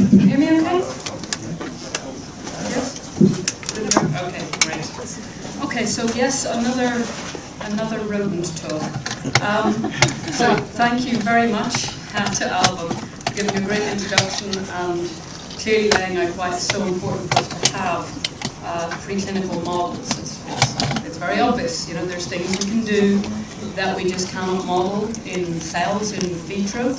Can you hear me okay? Yes? Okay, great. Okay, so yes, another rodent talk. So thank you very much to Alvin for giving a great introduction and clearly laying out why it's so important for us to have preclinical models. It's very obvious, you know, there's things we can do that we just cannot model in cells in vitro,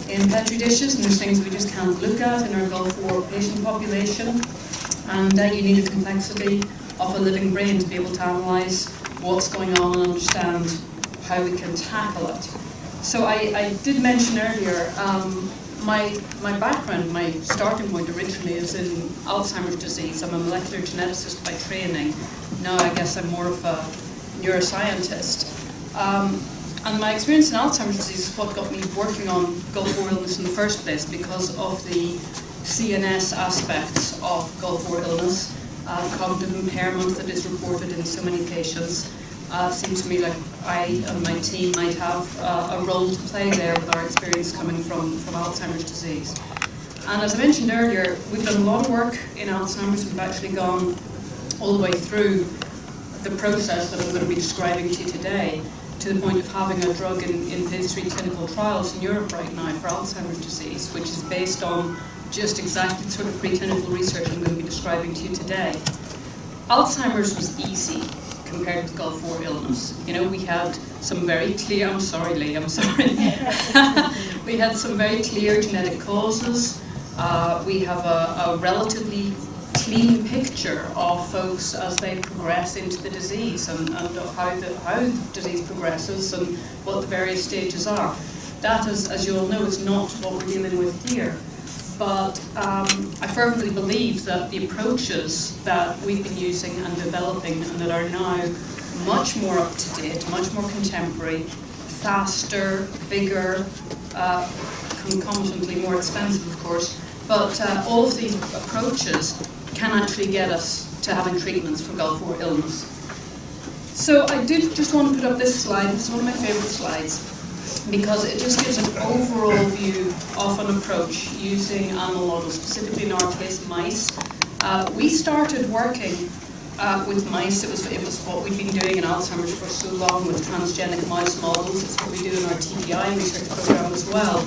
in petri dishes, and there's things we just can't look at in our Gulf War patient population, and you need a complexity of a living brain to be able to analyse what's going on and understand how we can tackle it. So I did mention earlier, my background, my starting point originally is in Alzheimer's disease. I'm a molecular geneticist by training. Now I guess I'm more of a neuroscientist. And my experience in Alzheimer's disease is what got me working on Gulf War illness in the first place, because of the CNS aspects of Gulf War illness, cognitive impairment that is reported in so many patients. It seems to me like I and my team might have a role to play there with our experience coming from Alzheimer's disease. And as I mentioned earlier, we've done a lot of work in Alzheimer's. We've actually gone all the way through the process that I'm going to be describing to you today, to the point of having a drug in phase 3 clinical trials in Europe right now for Alzheimer's disease, which is based on just exactly the sort of preclinical research I'm going to be describing to you today. Alzheimer's was easy compared with Gulf War illness. You know, we had some very clear, I'm sorry Lee, I'm sorry. We had some very clear genetic causes. We have a relatively clean picture of folks as they progress into the disease and of how the disease progresses and what the various stages are. That, as you all know, is not what we're dealing with here. But I firmly believe that the approaches that we've been using and developing and that are now much more up to date, much more contemporary, faster, bigger, concomitantly more expensive, of course, but all of these approaches can actually get us to having treatments for Gulf War illness. So I did just want to put up this slide. This is one of my favorite slides, because it just gives an overall view of an approach using animal models, specifically in our case mice. We started working with mice. It was what we've been doing in Alzheimer's for so long with transgenic mouse models. It's what we do in our TBI research program as well.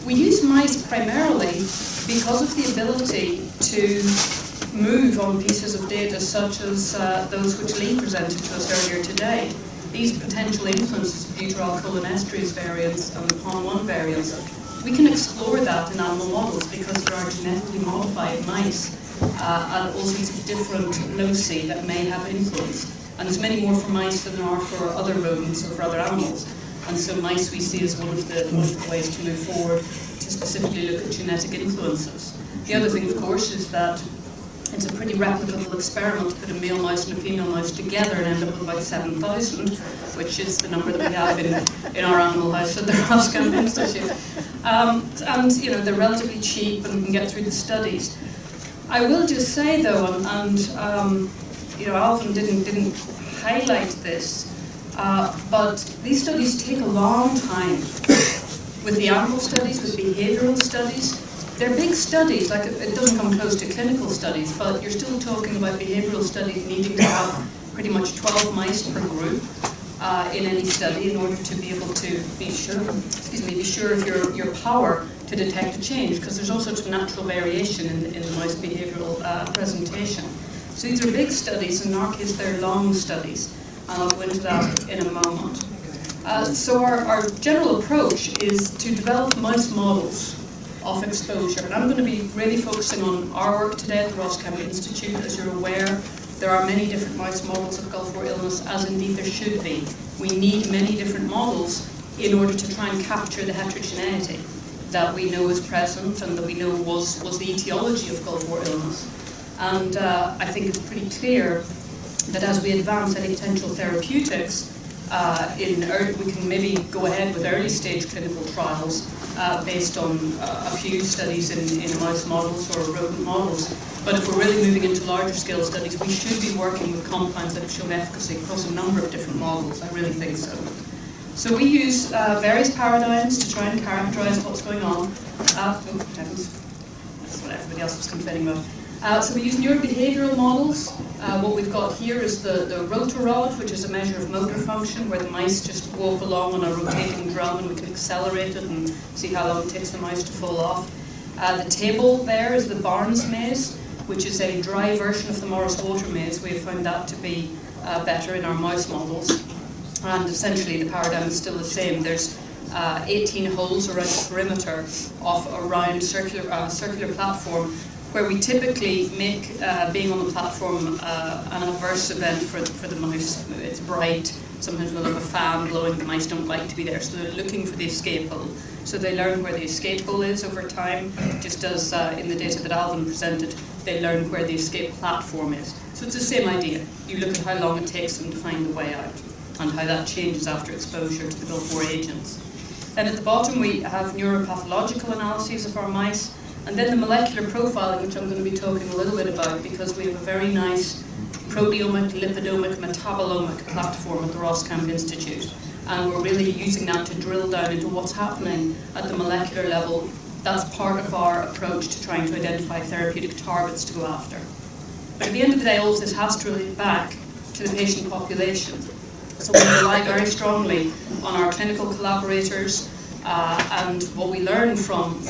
We use mice primarily because of the ability to move on pieces of data such as those which Lee presented to us earlier today. These potential influences of butyrylcholinesterase variants and the PON1 variants, we can explore that in animal models because there are genetically modified mice and all sorts of different loci that may have influence. And there's many more for mice than there are for other rodents or for other animals. And so mice we see as one of the ways to move forward to specifically look at genetic influences. The other thing, of course, is that it's a pretty replicable experiment to put a male mouse and a female mouse together and end up with about 7,000, which is the number that we have in our animal house at the Roscoe Institute. And you know, they're relatively cheap and we can get through the studies. I will just say though, and you know, Alvin didn't highlight this, but these studies take a long time. With the animal studies, with behavioural studies, they're big studies, like it doesn't come close to clinical studies, but you're still talking about behavioural studies needing to have pretty much 12 mice per group in any study in order to be able to be sure of your power to detect a change, because there's all sorts of natural variation in the mouse behavioural presentation. So these are big studies, in our case they're long studies, and I'll go into that in a moment. So our general approach is to develop mouse models of exposure. And I'm going to be really focusing on our work today at the Roscoe Institute. As you're aware, there are many different mouse models of Gulf War illness, as indeed there should be. We need many different models in order to try and capture the heterogeneity that we know is present and that we know was the etiology of Gulf War illness. And I think it's pretty clear that as we advance any potential therapeutics, we can maybe go ahead with early stage clinical trials based on a few studies in mouse models or rodent models. But if we're really moving into larger scale studies, we should be working with compounds that have shown efficacy across a number of different models. I really think so. So we use various paradigms to try and characterize what's going on. Oh, heavens. That's what I somebody else was complaining about. So we use neurobehavioral models. What we've got here is the rotor rod, which is a measure of motor function, where the mice just walk along on a rotating drum and we can accelerate it and see how long it takes the mice to fall off. The table there is the Barnes maze, which is a dry version of the Morris water maze. We have found that to be better in our mouse models. And essentially the paradigm is still the same. There's 18 holes around the perimeter of a round circular platform, where we typically make being on the platform an adverse event for the mouse. It's bright, sometimes we'll have a fan blowing, the mice don't like to be there, so they're looking for the escape hole. So they learn where the escape hole is over time, just as in the data that Alvin presented, they learn where the escape platform is. So it's the same idea. You look at how long it takes them to find the way out, and how that changes after exposure to the Gulf War agents. Then at the bottom we have neuropathological analyses of our mice, and then the molecular profiling, which I'm going to be talking a little bit about, because we have a very nice proteomic, lipidomic, metabolomic platform at the Roskamp Institute. And we're really using that to drill down into what's happening at the molecular level. That's part of our approach to trying to identify therapeutic targets to go after. But at the end of the day, all of this has to relate back to the patient population. So we rely very strongly on our clinical collaborators, and what we learn from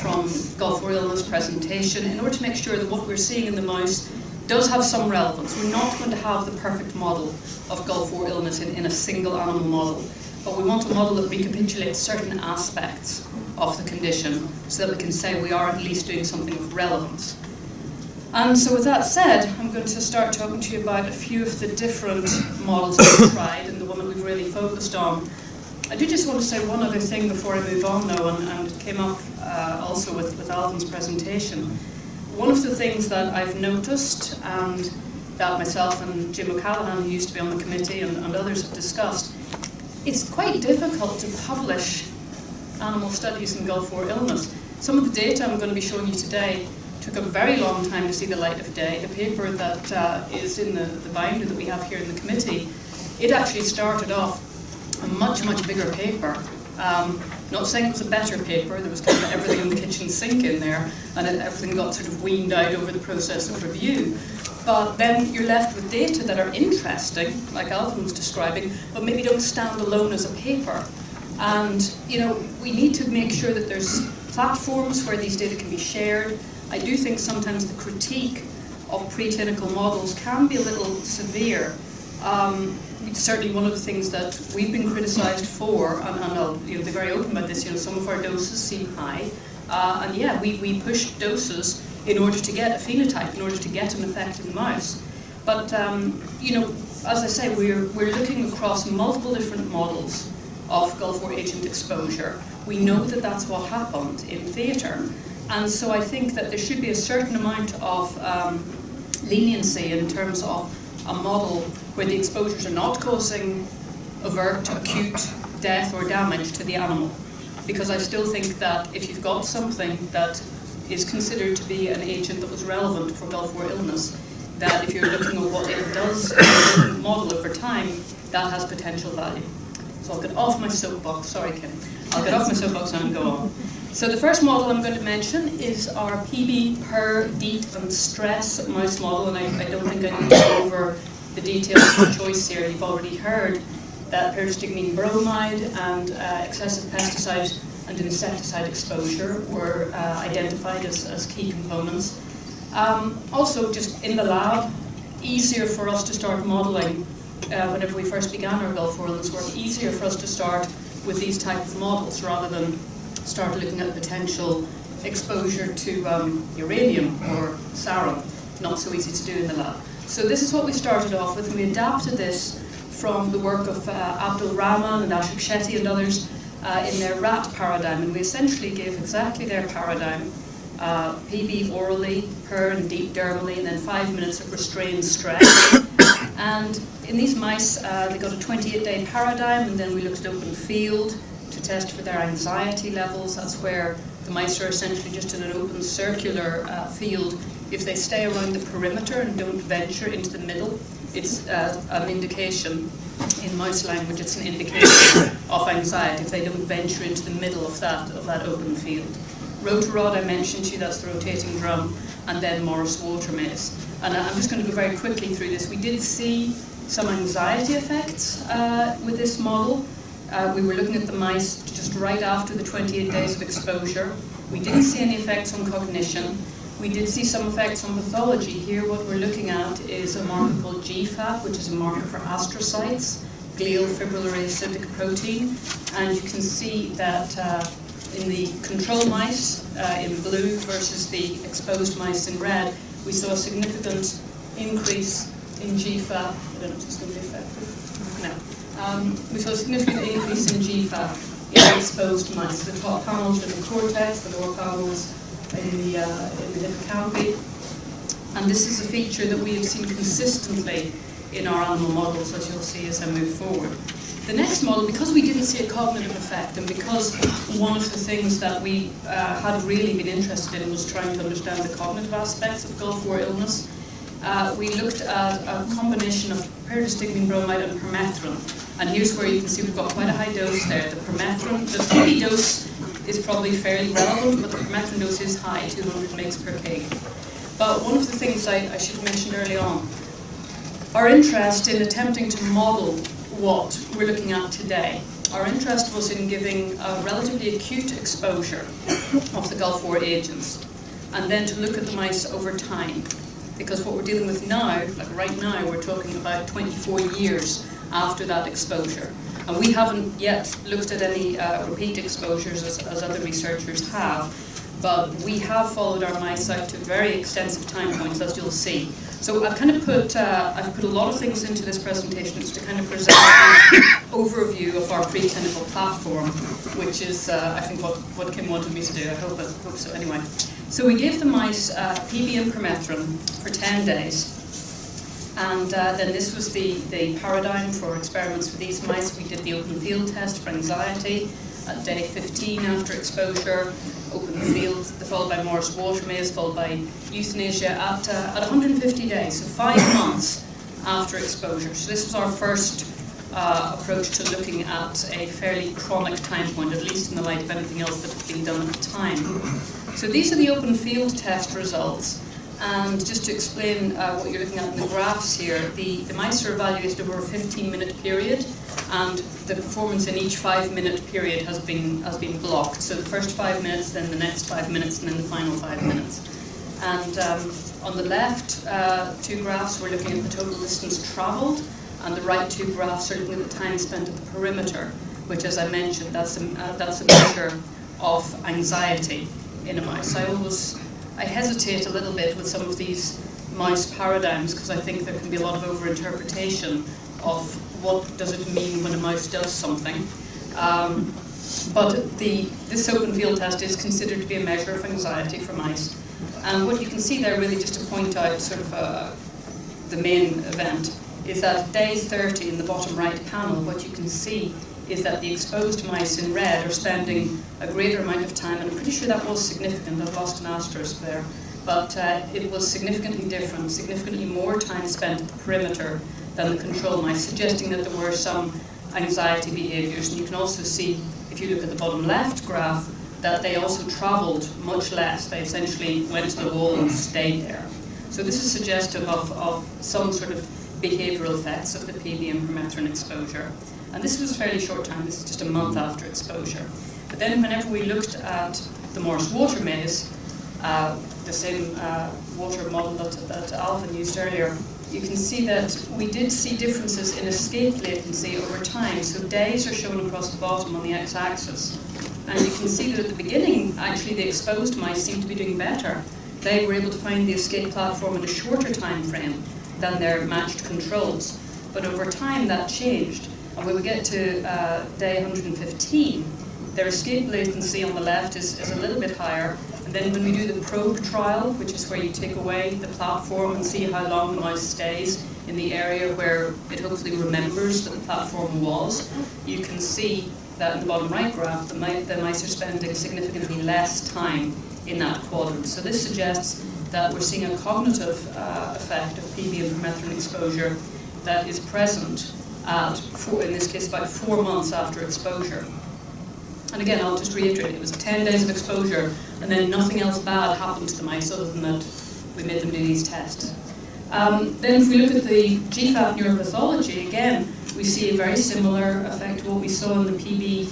Gulf War illness presentation, in order to make sure that what we're seeing in the mouse does have some relevance. We're not going to have the perfect model of Gulf War illness in a single animal model, but we want a model that recapitulates certain aspects of the condition so that we can say we are at least doing something of relevance. And so with that said, I'm going to start talking to you about a few of the different models that we've tried and the one that we've really focused on. I do just want to say one other thing before I move on though, and it came up also with Alvin's presentation. One of the things that I've noticed, and that myself and Jim O'Callaghan, who used to be on the committee, and others have discussed, it's quite difficult to publish animal studies in Gulf War illness. Some of the data I'm going to be showing you today took a very long time to see the light of day. The paper that is in the binder that we have here in the committee, it actually started off a much, much bigger paper. Not saying it was a better paper, there was kind of everything in the kitchen sink in there, and everything got sort of weaned out over the process of review. But then you're left with data that are interesting, like Alvin was describing, but maybe don't stand alone as a paper. And you know, we need to make sure that there's platforms where these data can be shared. I do think sometimes the critique of preclinical models can be a little severe. It's certainly one of the things that we've been criticised for, and I'll be very open about this. Some of our doses seem high, and yeah, we push doses in order to get a phenotype, in order to get an effect in the mouse. But as I say, we're looking across multiple different models of Gulf War agent exposure. We know that that's what happened in theatre, and so I think that there should be a certain amount of leniency in terms of a model where the exposures are not causing overt, acute death or damage to the animal. Because I still think that if you've got something that is considered to be an agent that was relevant for Gulf War illness, that if you're looking at what it does in a different model over time, that has potential value. So I'll get off my soapbox, sorry Kim, I'll get off my soapbox and go on. So the first model I'm going to mention is our PB, PER, DEET and stress mouse model, and I don't think I need to go over the details of the choice here. You've already heard that pyridostigmine bromide and excessive pesticide and insecticide exposure were identified as key components. Also, just in the lab, easier for us to start modelling whenever we first began our Gulf War illness work, easier for us to start with these type of models rather than start looking at potential exposure to uranium or sarin. Not so easy to do in the lab. So this is what we started off with, and we adapted this from the work of Abdul Rahman and Ashok Shetty and others in their RAT paradigm, and we essentially gave exactly their paradigm, PB orally, PER and DEET dermally, and then 5 minutes of restrained stress. And in these mice, they got a 28-day paradigm, and then we looked at open field to test for their anxiety levels. That's where the mice are essentially just in an open circular field. If they stay around the perimeter and don't venture into the middle, it's an indication, in mouse language, it's an indication of anxiety if they don't venture into the middle of that open field. Rotarod, I mentioned to you, that's the rotating drum, and then Morris water maze. And I'm just going to go very quickly through this. We did see some anxiety effects with this model. We were looking at the mice just right after the 28 days of exposure. We didn't see any effects on cognition. We did see some effects on pathology. Here what we're looking at is a marker called GFAP, which is a marker for astrocytes, glial fibrillary acidic protein. And you can see that in the control mice in blue versus the exposed mice in red, we saw a significant increase in GFAP. I don't know if it's going to be effective. No. We saw a significant increase in GFAP in exposed mice. The top panels are the cortex, the lower panels in the hippocampus. And this is a feature that we have seen consistently in our animal models, as you'll see as I move forward. The next model, because we didn't see a cognitive effect, and because one of the things that we had really been interested in was trying to understand the cognitive aspects of Gulf War illness, we looked at a combination of pyridostigmine bromide and permethrin. And here's where you can see we've got quite a high dose there. The permethrin, the PP dose is probably fairly relevant, but the permethrin dose is high, 200 mg per kg. But one of the things I should have mentioned early on, our interest in attempting to model what we're looking at today. Our interest was in giving a relatively acute exposure of the Gulf War agents, and then to look at the mice over time. Because what we're dealing with now, like right now, we're talking about 24 years after that exposure. And we haven't yet looked at any repeat exposures as other researchers have, but we have followed our mice out to very extensive time points, as you'll see. So I've kind of put a lot of things into this presentation just to kind of present an overview of our preclinical platform, which is, I think, what Kim wanted me to do. I hope so. Anyway, so we gave the mice PB and permethrin for 10 days. And then this was the paradigm for experiments with these mice. We did the open field test for anxiety at day 15 after exposure, open field, followed by Morris water maze, followed by euthanasia at 150 days, so 5 months after exposure. So this was our first approach to looking at a fairly chronic time point, at least in the light of anything else that had been done at the time. So these are the open field test results. And just to explain what you're looking at in the graphs here, the mice are evaluated over a 15-minute period, and the performance in each 5-minute period has been blocked. So the first 5 minutes, then the next 5 minutes, and then the final 5 minutes. And on the left 2 graphs, we're looking at the total distance travelled, and the right 2 graphs are looking at the time spent at the perimeter, which, as I mentioned, that's a measure of anxiety in a mouse. I hesitate a little bit with some of these mouse paradigms because I think there can be a lot of over-interpretation of what does it mean when a mouse does something. But this open field test is considered to be a measure of anxiety for mice. And what you can see there, really just to point out sort of the main event, is that day 30 in the bottom right panel, what you can see is that the exposed mice in red are spending a greater amount of time, and I'm pretty sure that was significant. I've lost an asterisk there. But it was significantly different, significantly more time spent at the perimeter than the control mice, suggesting that there were some anxiety behaviours. And you can also see, if you look at the bottom left graph, that they also travelled much less. They essentially went to the wall and stayed there. So this is suggestive of some sort of behavioural effects of the PB and permethrin exposure. And this was a fairly short time. This is just a month after exposure. But then whenever we looked at the Morris water maze, the same water model that Alvin used earlier, you can see that we did see differences in escape latency over time. So days are shown across the bottom on the x-axis. And you can see that at the beginning, actually, the exposed mice seemed to be doing better. They were able to find the escape platform in a shorter time frame than their matched controls. But over time, that changed. And when we get to day 115, their escape latency on the left is a little bit higher. And then when we do the probe trial, which is where you take away the platform and see how long the mouse stays in the area where it hopefully remembers that the platform was, you can see that in the bottom right graph, the mice are spending significantly less time in that quadrant. So this suggests that we're seeing a cognitive effect of PB and permethrin exposure that is present at, in this case, about 4 months after exposure. And again, I'll just reiterate, it was 10 days of exposure, and then nothing else bad happened to the mice other than that we made them do these tests. Then if we look at the GFAP neuropathology, again, we see a very similar effect to what we saw in the PB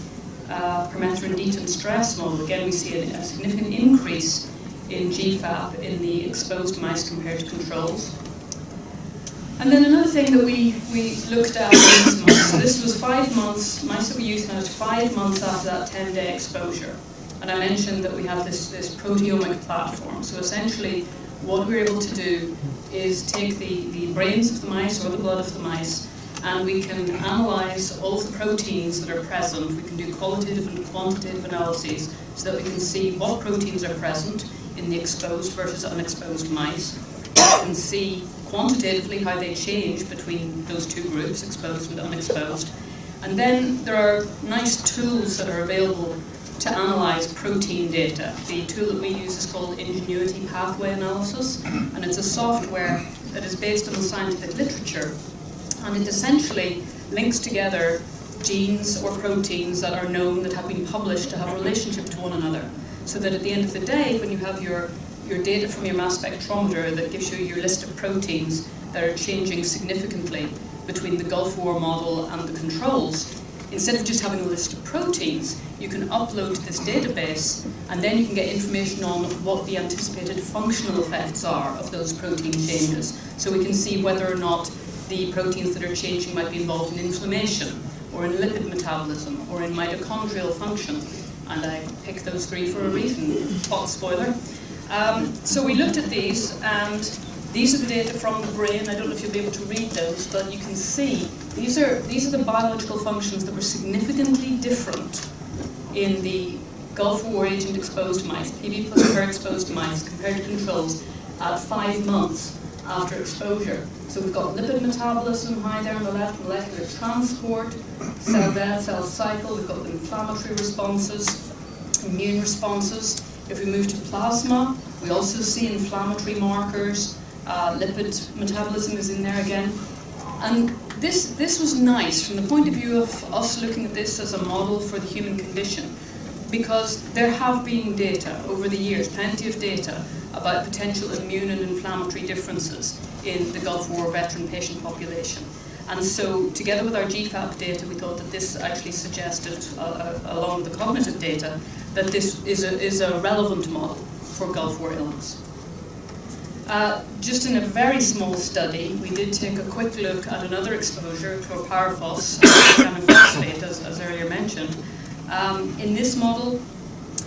permethrin deton stress model. Again, we see a significant increase in GFAP in the exposed mice compared to controls. And then another thing that we looked at in these mice, so this was 5 months, mice that we euthanized 5 months after that 10-day exposure. And I mentioned that we have this proteomic platform. So essentially, what we're able to do is take the brains of the mice or the blood of the mice, and we can analyze all of the proteins that are present. We can do qualitative and quantitative analyses so that we can see what proteins are present in the exposed versus unexposed mice. We can see quantitatively how they change between those two groups, exposed and unexposed. And then there are nice tools that are available to analyze protein data. The tool that we use is called Ingenuity Pathway Analysis, and it's a software that is based on the scientific literature, and it essentially links together genes or proteins that are known, that have been published, to have a relationship to one another, so that at the end of the day, when you have your data from your mass spectrometer that gives you your list of proteins that are changing significantly between the Gulf War model and the controls, instead of just having a list of proteins, you can upload to this database, and then you can get information on what the anticipated functional effects are of those protein changes. So we can see whether or not the proteins that are changing might be involved in inflammation, or in lipid metabolism, or in mitochondrial function. And I picked those three for a reason, hot spoiler. So we looked at these, and these are the data from the brain. I don't know if you'll be able to read those, but you can see these are the biological functions that were significantly different in the Gulf War agent exposed mice, PB plus per exposed mice, compared to controls at 5 months after exposure. So we've got lipid metabolism high there on the left, molecular transport, cell death, cell cycle. We've got the inflammatory responses, immune responses. If we move to plasma, we also see inflammatory markers. Lipid metabolism is in there again. And this was nice from the point of view of us looking at this as a model for the human condition, because there have been data over the years, plenty of data, about potential immune and inflammatory differences in the Gulf War veteran patient population. And so, together with our GFAP data, we thought that this actually suggested, along with the cognitive data, that this is a relevant model for Gulf War illness. Just in a very small study, we did take a quick look at another exposure, chlorpyrifos, phosphate, as earlier mentioned. In this model,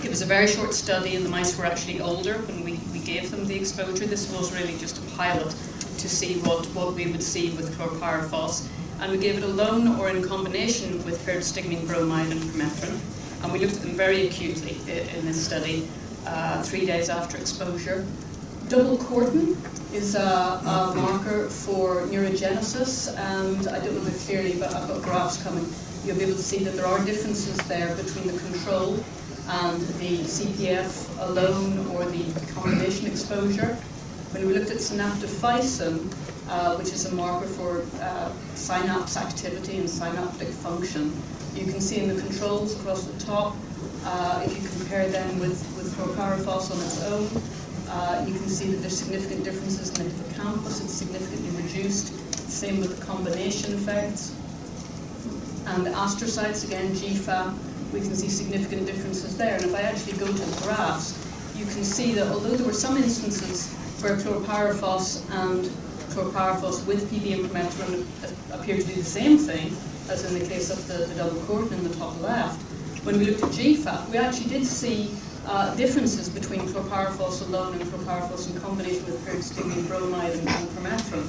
it was a very short study, and the mice were actually older when we gave them the exposure. This was really just a pilot to see what we would see with chlorpyrifos. And we gave it alone or in combination with pyridostigmine bromide and permethrin. And we looked at them very acutely in this study, 3 days after exposure. Double cortin is a marker for neurogenesis, and I don't know it clearly, but I've got graphs coming. You'll be able to see that there are differences there between the control and the CPF alone or the combination exposure. When we looked at synaptophysin, which is a marker for synapse activity and synaptic function, you can see in the controls across the top, if you compare them with chlorpyrifos on its own, you can see that there's significant differences in the hippocampus. It's significantly reduced. Same with the combination effects. And the astrocytes, again, GFAP, we can see significant differences there. And if I actually go to the graphs, you can see that although there were some instances where chlorpyrifos and chlorpyrifos with PB and permethrin appear to do the same thing, as in the case of the double cortin in the top left, when we looked at GFAP, we actually did see differences between chlorpyrifos alone and chlorpyrifos in combination with pyridostigmine bromide and permethrin.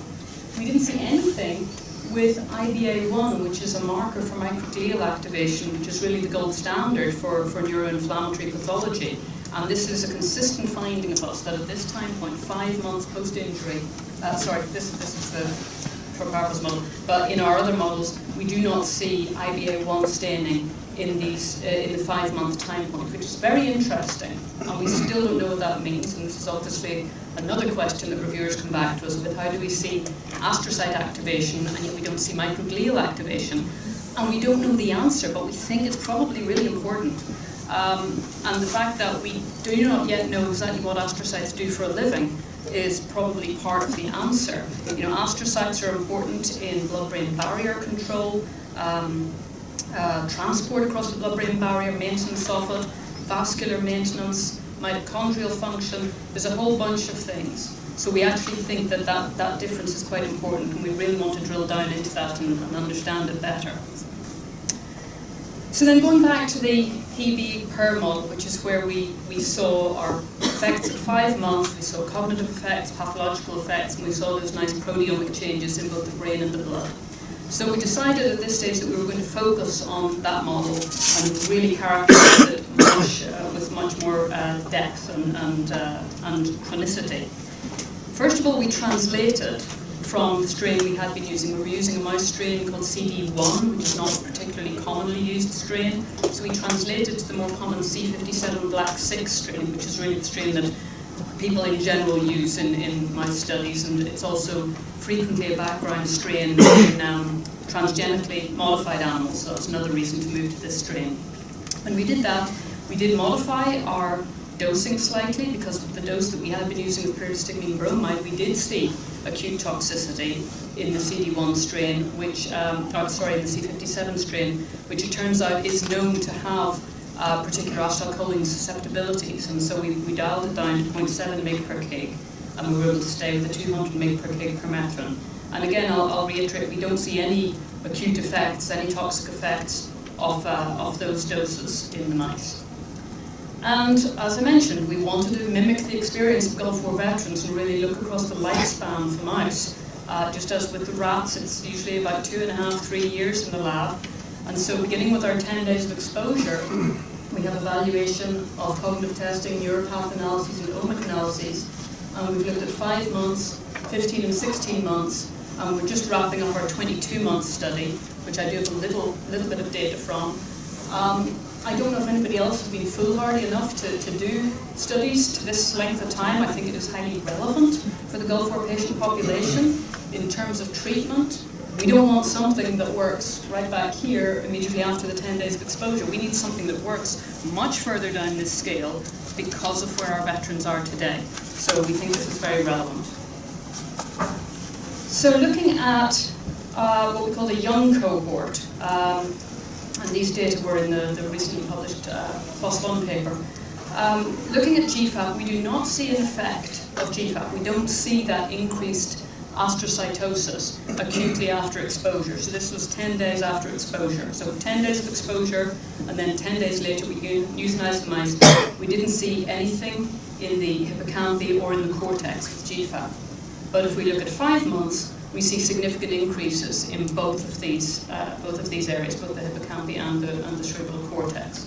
We didn't see anything with IBA1, which is a marker for microglial activation, which is really the gold standard for neuroinflammatory pathology. And this is a consistent finding of us that at this time point, 5 months post-injury, this is the chlorpyrifos model, but in our other models, we do not see IBA1 staining in the 5-month time point, which is very interesting, and we still don't know what that means. And this is obviously another question that reviewers come back to us with: how do we see astrocyte activation and yet we don't see microglial activation? And we don't know the answer, but we think it's probably really important. And the fact that we do not yet know exactly what astrocytes do for a living is probably part of the answer. You know, astrocytes are important in blood-brain barrier control, transport across the blood-brain barrier, maintenance of it, vascular maintenance, mitochondrial function. There's a whole bunch of things. So we actually think that that difference is quite important, and we really want to drill down into that and understand it better. So then going back to the PB-PER model, which is where we saw our effects at 5 months, we saw cognitive effects, pathological effects, and we saw those nice proteomic changes in both the brain and the blood. So we decided at this stage that we were going to focus on that model and really characterize it with much more depth and chronicity. First of all, we translated from the strain we had been using. We were using a mouse strain called CD1, which is not a particularly commonly used strain. So we translated to the more common C57 black 6 strain, which is really the strain that people in general use in mouse studies, and it's also frequently a background strain in transgenically modified animals, so that's another reason to move to this strain. When we did that, we did modify our dosing slightly, because of the dose that we had been using with pyridostigmine bromide, we did see acute toxicity in the CD1 strain, which, in the C57 strain, which it turns out is known to have particular acetylcholine susceptibilities, and so we dialed it down to 0.7 mg per kg, and we were able to stay with the 200 mg per kg permethrin. And again, I'll reiterate, we don't see any acute effects, any toxic effects of those doses in the mice. And as I mentioned, we wanted to mimic the experience of Gulf War veterans and really look across the lifespan for mice. Just as with the rats, it's usually about 2.5, 3 years in the lab. And so beginning with our 10 days of exposure, we have evaluation of cognitive testing, neuropath analyses, and omic analyses. And we've looked at 5 months, 15 and 16 months, and we're just wrapping up our 22-month study, which I do have a little bit of data from. I don't know if anybody else has been foolhardy enough to do studies to this length of time. I think it is highly relevant for the Gulf War patient population in terms of treatment. We don't want something that works right back here immediately after the 10 days of exposure. We need something that works much further down this scale because of where our veterans are today. So we think this is very relevant. So looking at what we call the young cohort, and these data were in the recently published PLOS-ONE paper. Looking at GFAP, we do not see an effect of GFAP. We don't see that increased astrocytosis acutely after exposure. So this was 10 days after exposure. So 10 days of exposure, and then 10 days later we euthanized the mice. We didn't see anything in the hippocampi or in the cortex with GFAP. But if we look at 5 months, we see significant increases in both of these areas, both the hippocampi and the cerebral cortex.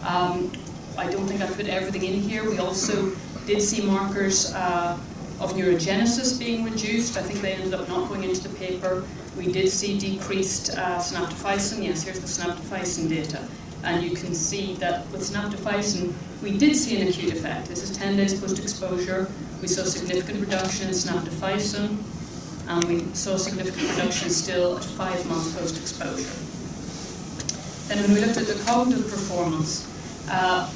I don't think I put everything in here. We also did see markers of neurogenesis being reduced. I think they ended up not going into the paper. We did see decreased synaptophysin. Yes, here's the synaptophysin data. And you can see that with synaptophysin, we did see an acute effect. This is 10 days post-exposure. We saw significant reduction in synaptophysin, and we saw significant reduction still at 5 months post-exposure. Then when we looked at the cognitive performance,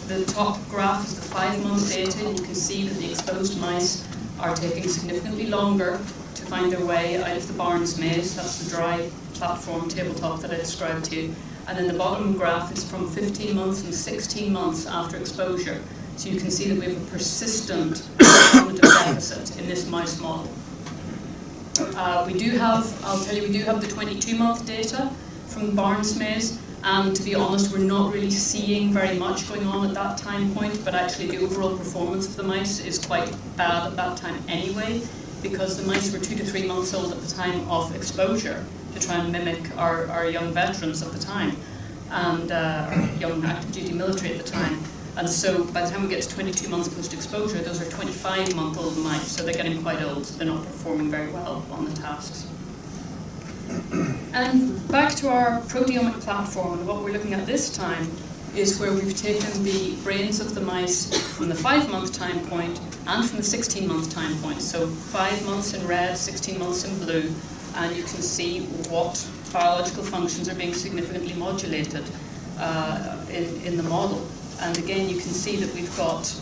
the top graph is the 5-month data, and you can see that the exposed mice are taking significantly longer to find their way out of the Barnes maze. That's the dry platform tabletop that I described to you. And then the bottom graph is from 15 months and 16 months after exposure. So you can see that we have a persistent cognitive deficit in this mouse model. We do have the 22-month data from the Barnes maze, and to be honest, we're not really seeing very much going on at that time point, but actually the overall performance of the mice is quite bad at that time anyway, because the mice were 2 to 3 months old at the time of exposure to try and mimic our young veterans at the time, and our young active duty military at the time. And so by the time we get to 22 months post-exposure, those are 25-month-old mice, so they're getting quite old, so they're not performing very well on the tasks. And back to our proteomic platform, and what we're looking at this time is where we've taken the brains of the mice from the 5-month time point and from the 16-month time point. So 5 months in red, 16 months in blue, and you can see what biological functions are being significantly modulated in the model. And again, you can see that we've got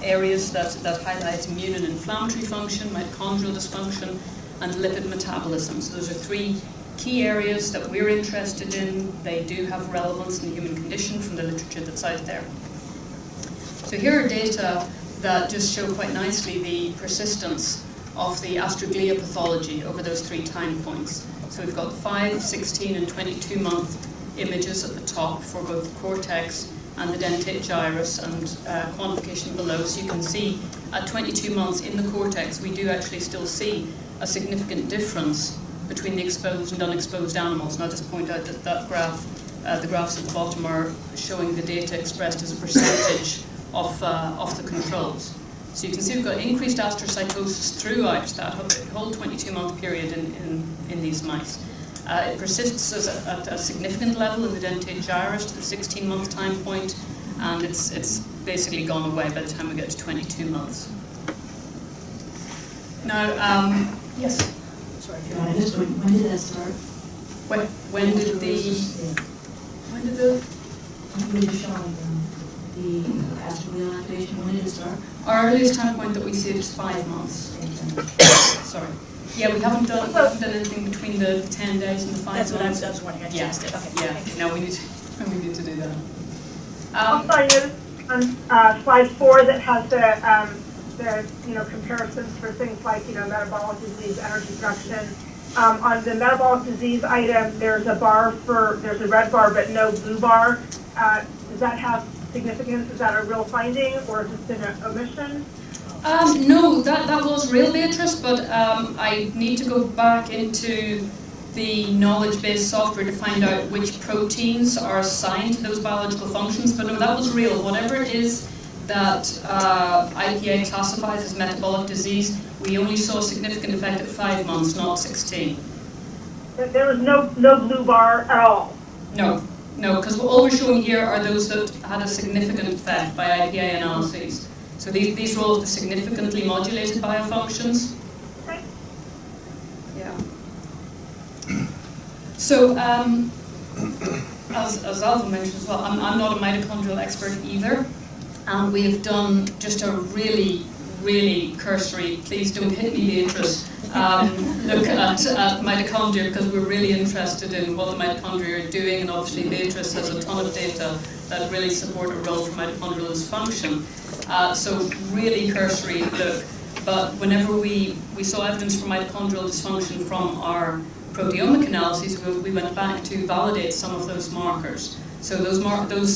areas that highlight immune and inflammatory function, mitochondrial dysfunction, and lipid metabolism. So those are three key areas that we're interested in. They do have relevance in the human condition from the literature that's out there. So here are data that just show quite nicely the persistence of the astroglia pathology over those 3 time points. So we've got 5, 16, and 22-month images at the top for both the cortex and the dentate gyrus, and quantification below. So you can see at 22 months in the cortex, we do actually still see a significant difference between the exposed and unexposed animals. And I'll just point out that graph, the graphs at the bottom are showing the data expressed as a percentage of the controls. So you can see we've got increased astrocytosis throughout that whole 22-month period in these mice. It persists at a significant level in the dentate gyrus to the 16-month time point, and it's basically gone away by the time we get to 22 months. Now, yes? Sorry, I missed when did that start? When did the When you showing the astroglia activation, when did it start? Our earliest time point that we see is 5 months. Sorry. Yeah, we haven't done anything between the 10 days and the 5 months. That's what I got. Yeah. Okay. Yeah. No, we need to do that. Also, I noticed on slide 4 that has the comparisons for things like metabolic disease, energy production. On the metabolic disease item, there's a red bar but no blue bar. Does that have significance? Is that a real finding, or is it an omission? No, that was real, Beatrice, but I need to go back into the knowledge-based software to find out which proteins are assigned to those biological functions. But no, that was real. Whatever it is that IPA classifies as metabolic disease, we only saw a significant effect at 5 months, not 16. There was no blue bar at all? No, because all we're showing here are those that had a significant effect by IPA analyses. So these are all of the significantly modulated biofunctions. Okay. Yeah. So, as Alva mentioned as well, I'm not a mitochondrial expert either, and we have done just a really, really cursory, please don't hit me, Beatrice, look at mitochondria, because we're really interested in what the mitochondria are doing, and obviously Beatrice has a ton of data that really support a role for mitochondrial dysfunction. So really cursory look, but whenever we saw evidence for mitochondrial dysfunction from our proteomic analyses, we went back to validate some of those markers. So those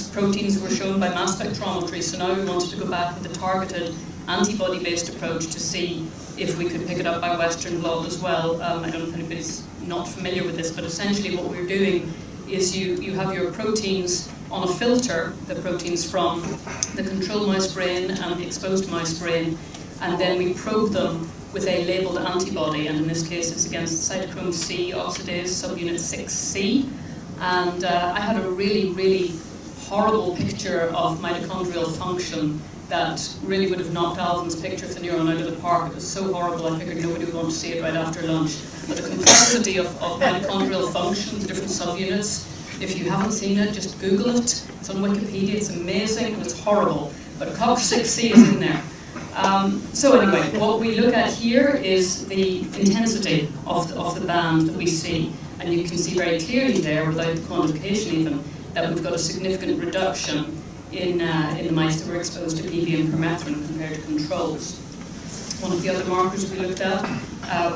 proteins were shown by mass spectrometry, so now we wanted to go back with a targeted antibody-based approach to see if we could pick it up by Western blot as well. I don't know if anybody's not familiar with this, but essentially what we're doing is you have your proteins on a filter, the proteins from the control mouse brain and the exposed mouse brain, and then we probe them with a labeled antibody, and in this case it's against cytochrome C oxidase subunit 6C. And I had a really, really horrible picture of mitochondrial function that really would have knocked Alvin's picture of the neuron out of the park. It was so horrible, I figured nobody would want to see it right after lunch. But the complexity of mitochondrial function, the different subunits, if you haven't seen it, just Google it. It's on Wikipedia, it's amazing, and it's horrible. But COX-6C is in there. So anyway, what we look at here is the intensity of the band that we see. And you can see very clearly there, without the quantification even, that we've got a significant reduction in the mice that were exposed to PB and permethrin compared to controls. One of the other markers we looked at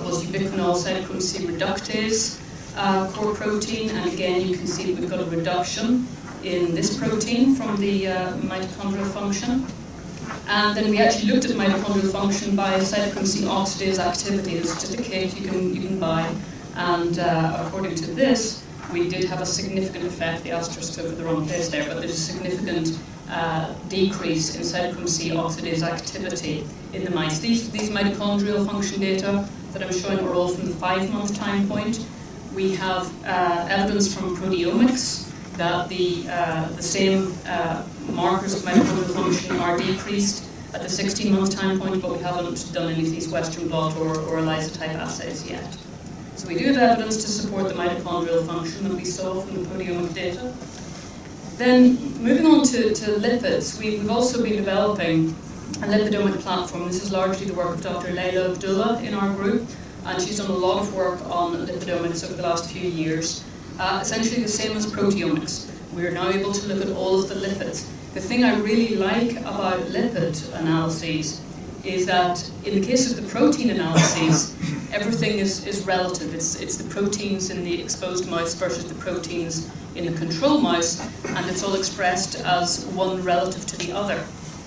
was ubiquinol cytochrome C reductase core protein, and again you can see that we've got a reduction in this protein from the mitochondrial function. And then we actually looked at mitochondrial function by cytochrome C oxidase activity. This is just a kit you can buy, and according to this, we did have a significant effect. The asterisk over the wrong place there, but there's a significant decrease in cytochrome C oxidase activity in the mice. These mitochondrial function data that I'm showing are all from the 5-month time point. We have evidence from proteomics that the same markers of mitochondrial function are decreased at the 16-month time point, but we haven't done any of these Western blot or ELISA type assays yet. So we do have evidence to support the mitochondrial function that we saw from the proteomic data. Then moving on to lipids, we've also been developing a lipidomic platform. This is largely the work of Dr. Leila Abdullah in our group, and she's done a lot of work on lipidomics over the last few years. Essentially the same as proteomics. We're now able to look at all of the lipids. The thing I really like about lipid analyses is that in the case of the protein analyses, everything is relative. It's the proteins in the exposed mouse versus the proteins in the control mouse, and it's all expressed as one relative to the other.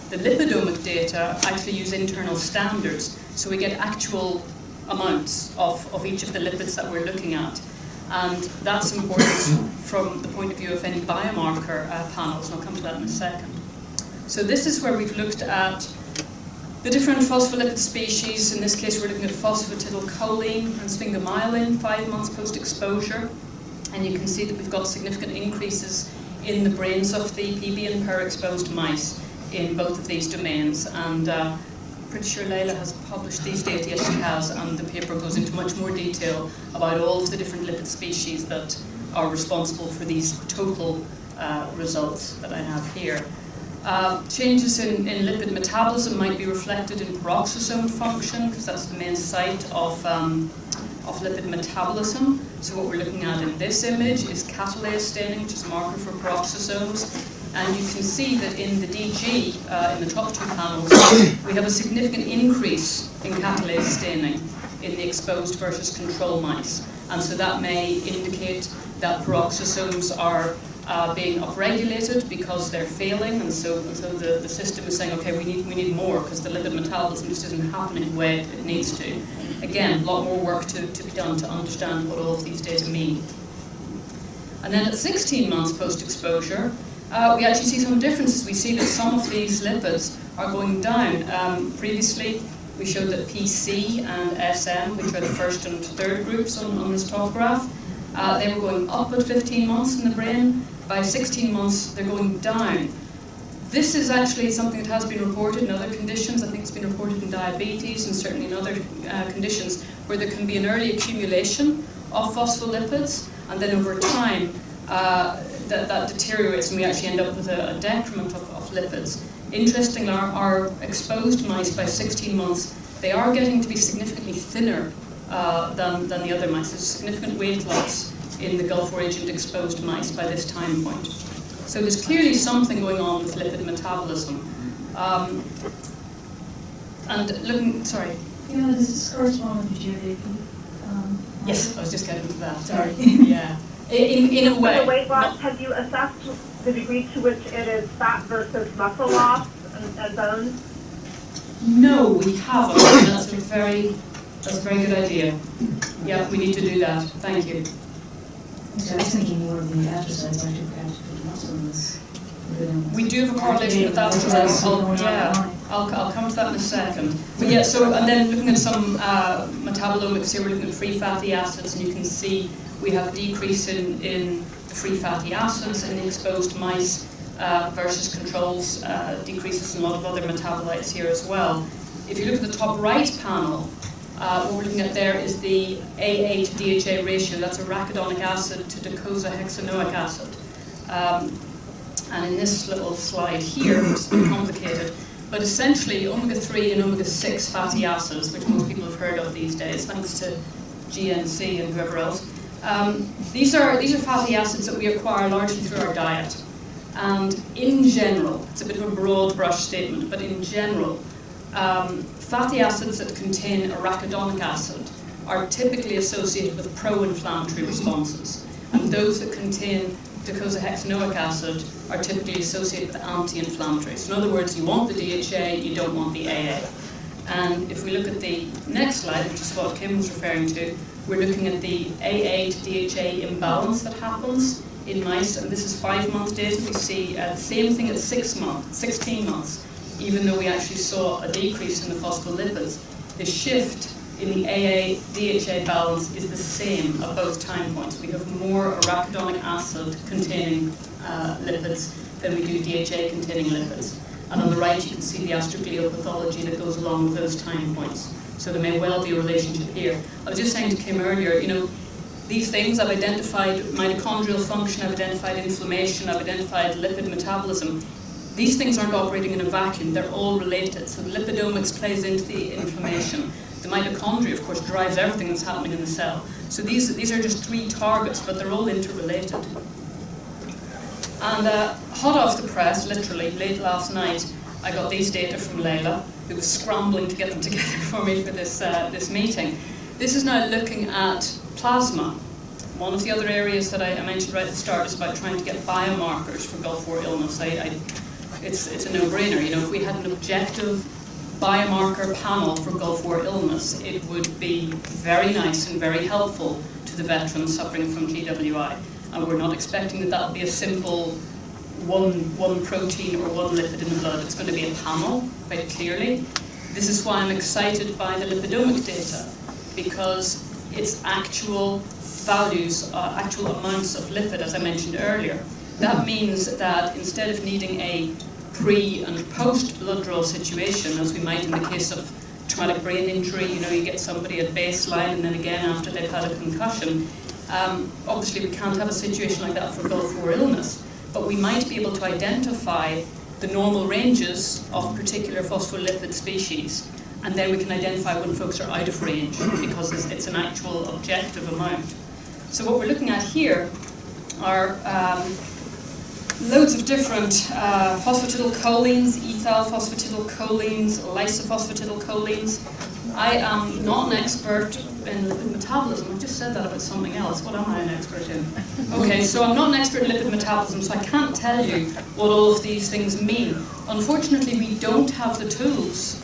The lipidomic data actually use internal standards, so we get actual amounts of each of the lipids that we're looking at. And that's important from the point of view of any biomarker panels, and I'll come to that in a second. So this is where we've looked at the different phospholipid species. In this case, we're looking at phosphatidylcholine and sphingomyelin 5 months post-exposure. And you can see that we've got significant increases in the brains of the PB and per-exposed mice in both of these domains. And pretty sure Leila has published these data, yes she has, and the paper goes into much more detail about all of the different lipid species that are responsible for these total results that I have here. Changes in lipid metabolism might be reflected in peroxisome function, because that's the main site of lipid metabolism. So what we're looking at in this image is catalase staining, which is a marker for peroxisomes. And you can see that in the DG, in the top two panels, we have a significant increase in catalase staining in the exposed versus control mice. And so that may indicate that peroxisomes are being upregulated because they're failing, and so the system is saying, okay, we need more because the lipid metabolism just isn't happening the way it needs to. Again, a lot more work to be done to understand what all of these data mean. And then at 16 months post-exposure, we actually see some differences. We see that some of these lipids are going down. Previously, we showed that PC and SM, which are the first and third groups on this top graph, they were going up at 15 months in the brain. By 16 months, they're going down. This is actually something that has been reported in other conditions. I think it's been reported in diabetes and certainly in other conditions where there can be an early accumulation of phospholipids, and then over time, that deteriorates and we actually end up with a decrement of lipids. Interestingly, our exposed mice by 16 months, they are getting to be significantly thinner than the other mice. There's significant weight loss in the Gulf War agent exposed mice by this time point. So there's clearly something going on with lipid metabolism. And looking, sorry. Yeah, does this correspond with the GFAP? Yes, I was just getting to that. Sorry. Yeah. In a way. For the weight loss, have you assessed the degree to which it is fat versus muscle loss and bones? No, we haven't. That's a very good idea. Yeah, we need to do that. Thank you. So I was thinking more of the astrocytes actually the muscle in this. We do have a correlation with that. I'll come to that in a second. But yeah, so and then looking at some metabolomics here, we're looking at free fatty acids, and you can see we have a decrease in the free fatty acids in the exposed mice versus controls, decreases in a lot of other metabolites here as well. If you look at the top right panel, what we're looking at there is the AA to DHA ratio. That's arachidonic acid to docosahexaenoic acid. And in this little slide here, which is a bit complicated, but essentially omega-3 and omega-6 fatty acids, which most people have heard of these days, thanks to GNC and whoever else, these are fatty acids that we acquire largely through our diet. And in general, it's a bit of a broad brush statement, but in general, fatty acids that contain arachidonic acid are typically associated with pro-inflammatory responses. And those that contain docosahexaenoic acid are typically associated with anti-inflammatory. So in other words, you want the DHA, you don't want the AA. And if we look at the next slide, which is what Kim was referring to, we're looking at the AA to DHA imbalance that happens in mice, and this is 5 month data. We see the same thing at 16 months, even though we actually saw a decrease in the phospholipids. The shift in the AA-DHA balance is the same at both time points. We have more arachidonic acid containing lipids than we do DHA containing lipids. And on the right you can see the astroglial pathology that goes along with those time points. So there may well be a relationship here. I was just saying to Kim earlier, these things, I've identified mitochondrial function, I've identified inflammation, I've identified lipid metabolism. These things aren't operating in a vacuum, they're all related. So the lipidomics plays into the inflammation. The mitochondria, of course, drives everything that's happening in the cell. So these are just 3 targets, but they're all interrelated. And hot off the press, literally, late last night, I got these data from Leila, who was scrambling to get them together for me for this meeting. This is now looking at plasma. One of the other areas that I mentioned right at the start is about trying to get biomarkers for Gulf War illness. It's a no-brainer. If we had an objective biomarker panel for Gulf War illness, it would be very nice and very helpful to the veterans suffering from GWI. And we're not expecting that would be a simple one protein or one lipid in the blood. It's going to be a panel, quite clearly. This is why I'm excited by the lipidomic data, because it's actual values, actual amounts of lipid, as I mentioned earlier. That means that instead of needing a pre- and post-blood draw situation, as we might in the case of traumatic brain injury, you get somebody at baseline and then again after they've had a concussion. Obviously we can't have a situation like that for Gulf War illness, but we might be able to identify the normal ranges of particular phospholipid species, and then we can identify when folks are out of range because it's an actual objective amount. So what we're looking at here are loads of different phosphatidylcholines, ethyl phosphatidylcholines, lysophosphatidylcholines. I am not an expert in lipid metabolism. I just said that about something else. What am I an expert in? Okay, so I'm not an expert in lipid metabolism, so I can't tell you what all of these things mean. Unfortunately, we don't have the tools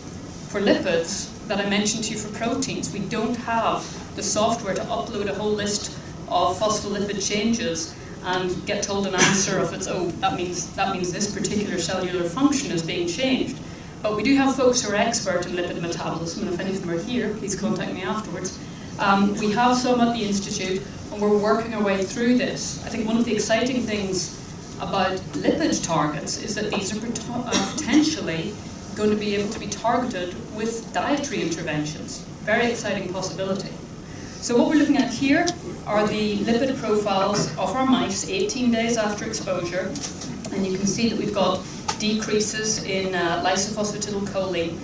for lipids that I mentioned to you for proteins. We don't have the software to upload a whole list of phospholipid changes and get told an answer of that means this particular cellular function is being changed. But we do have folks who are expert in lipid metabolism, and if any of them are here, please contact me afterwards. We have some at the Institute, and we're working our way through this. I think one of the exciting things about lipid targets is that these are potentially going to be able to be targeted with dietary interventions. Very exciting possibility. So what we're looking at here are the lipid profiles of our mice 18 days after exposure, and you can see that we've got decreases in lysophosphatidylcholine.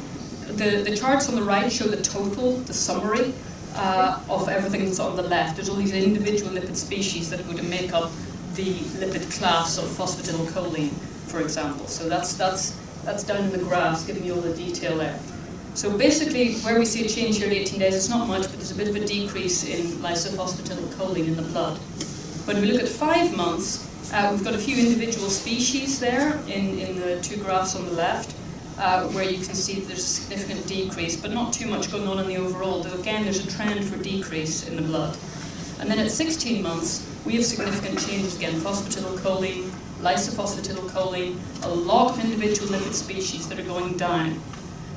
The charts on the right show the total, the summary of everything that's on the left. There's all these individual lipid species that are going to make up the lipid class of phosphatidylcholine, for example. So that's down in the graphs, giving you all the detail there. So basically, where we see a change here at 18 days, it's not much, but there's a bit of a decrease in lysophosphatidylcholine in the blood. When we look at 5 months, we've got a few individual species there in the 2 graphs on the left, where you can see that there's a significant decrease, but not too much going on in the overall, though again there's a trend for decrease in the blood. And then at 16 months, we have significant changes again, phosphatidylcholine, lysophosphatidylcholine, a lot of individual lipid species that are going down.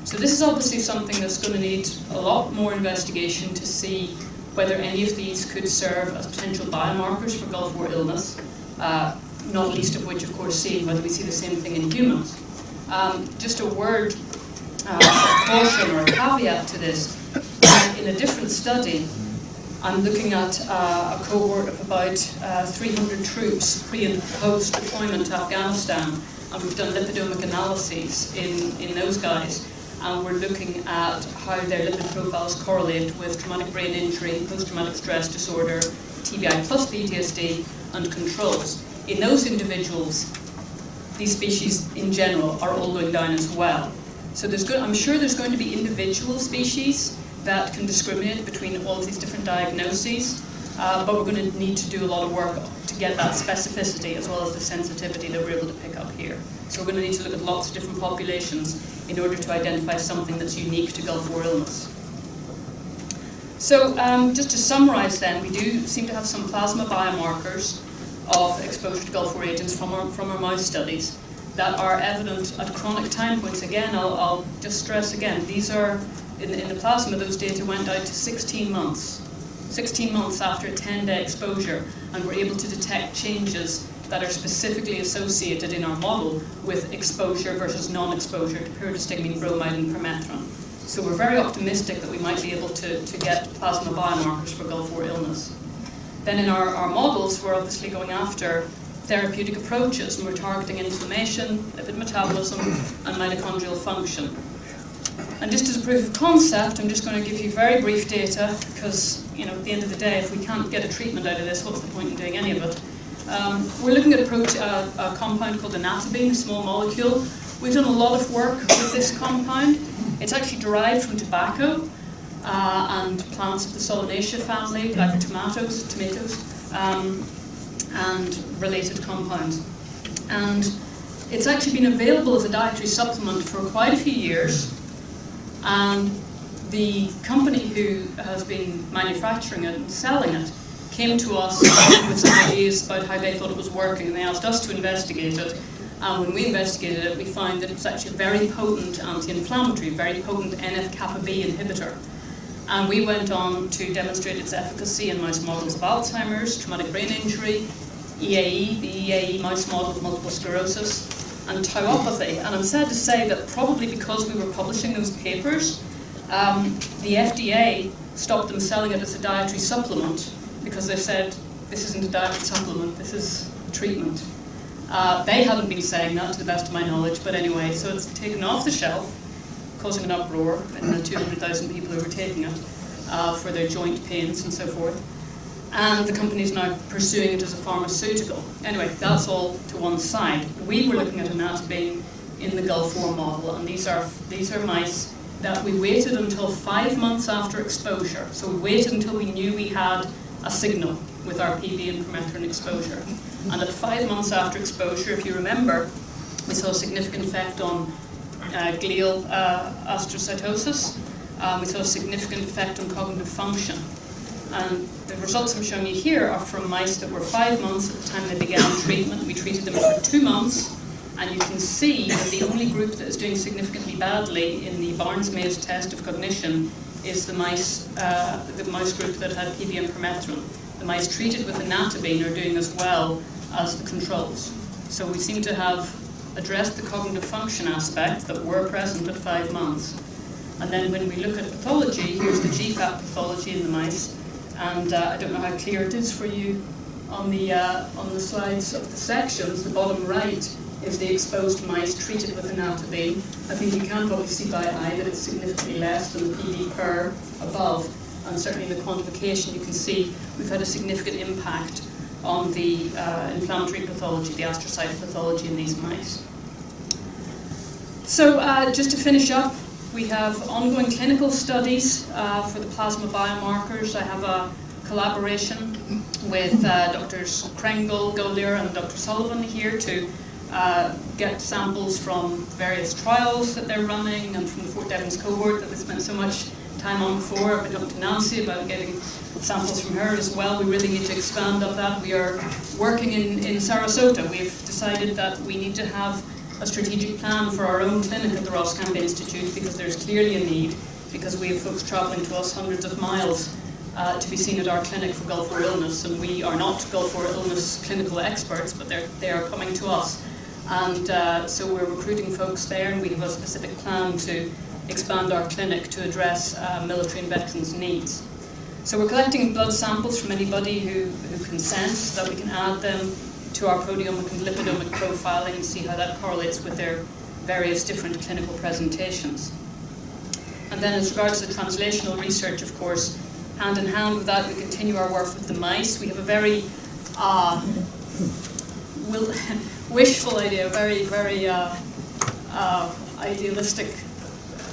So this is obviously something that's going to need a lot more investigation to see whether any of these could serve as potential biomarkers for Gulf War illness, not least of which, of course, seeing whether we see the same thing in humans. Just a word of caution or a caveat to this. In a different study, I'm looking at a cohort of about 300 troops pre- and post-deployment to Afghanistan, and we've done lipidomic analyses in those guys. And we're looking at how their lipid profiles correlate with traumatic brain injury, post-traumatic stress disorder, TBI plus PTSD, and controls. In those individuals, these species in general are all going down as well. So I'm sure there's going to be individual species that can discriminate between all of these different diagnoses, but we're going to need to do a lot of work to get that specificity as well as the sensitivity that we're able to pick up here. So we're going to need to look at lots of different populations in order to identify something that's unique to Gulf War illness. So just to summarize then, we do seem to have some plasma biomarkers of exposure to Gulf War agents from our mouse studies that are evident at chronic time points. Again, I'll just stress again, these are, in the plasma, those data went out to 16 months. 16 months after a 10-day exposure, and we're able to detect changes that are specifically associated in our model with exposure versus non-exposure to pyridostigmine, bromide, and permethrin. So we're very optimistic that we might be able to get plasma biomarkers for Gulf War illness. Then in our models, we're obviously going after therapeutic approaches, and we're targeting inflammation, lipid metabolism, and mitochondrial function. And just as a proof of concept, I'm just going to give you very brief data, because at the end of the day, if we can't get a treatment out of this, what's the point in doing any of it? We're looking at a compound called anatabine, a small molecule. We've done a lot of work with this compound. It's actually derived from tobacco and plants of the Solanaceae family, like tomatoes, and related compounds. And it's actually been available as a dietary supplement for quite a few years. And the company who has been manufacturing it and selling it came to us with some ideas about how they thought it was working, and they asked us to investigate it. And when we investigated it, we found that it's actually a very potent anti-inflammatory, very potent NF-kappa B inhibitor. And we went on to demonstrate its efficacy in mouse models of Alzheimer's, traumatic brain injury, EAE, the EAE mouse model of multiple sclerosis, and tauopathy. And I'm sad to say that probably because we were publishing those papers, the FDA stopped them selling it as a dietary supplement, because they said, this isn't a dietary supplement, this is treatment. They hadn't been saying that, to the best of my knowledge, but anyway, so it's taken off the shelf, causing an uproar in the 200,000 people who were taking it for their joint pains and so forth. And the company's now pursuing it as a pharmaceutical. Anyway, that's all to one side. We were looking at anatabine in the Gulf War model, and these are mice that we waited until 5 months after exposure. So we waited until we knew we had a signal with our PB and permethrin exposure. And at 5 months after exposure, if you remember, we saw a significant effect on glial astrocytosis. We saw a significant effect on cognitive function. And the results I'm showing you here are from mice that were 5 months at the time they began treatment. We treated them for 2 months, and you can see that the only group that is doing significantly badly in the Barnes-Maze test of cognition is the mouse group that had PB and permethrin. The mice treated with anatabine are doing as well as the controls. So we seem to have addressed the cognitive function aspects that were present at 5 months. And then when we look at pathology, here's the GFAP pathology in the mice. And I don't know how clear it is for you on the slides of the sections. The bottom right is the exposed mice treated with anatabine. I think you can probably see by eye that it's significantly less than the PD per above. And certainly in the quantification you can see we've had a significant impact on the inflammatory pathology, the astrocyte pathology in these mice. So just to finish up, we have ongoing clinical studies for the plasma biomarkers. I have a collaboration with Drs. Krengle, Golier, and Dr. Sullivan here to get samples from various trials that they're running and from the Fort Devens cohort that they spent so much time on before. I've talked to Nancy about getting samples from her as well. We really need to expand on that. We are working in Sarasota. We've decided that we need to have a strategic plan for our own clinic at the Roskamp Institute, because there's clearly a need, because we have folks travelling to us hundreds of miles to be seen at our clinic for Gulf War illness, and we are not Gulf War illness clinical experts, but they are coming to us. And so we're recruiting folks there, and we have a specific plan to expand our clinic to address military and veterans' needs. So we're collecting blood samples from anybody who consents that we can add them to our proteomic and lipidomic profiling and see how that correlates with their various different clinical presentations. And then as regards to the translational research, of course, hand in hand with that, we continue our work with the mice. We have a very wishful idea, very, very idealistic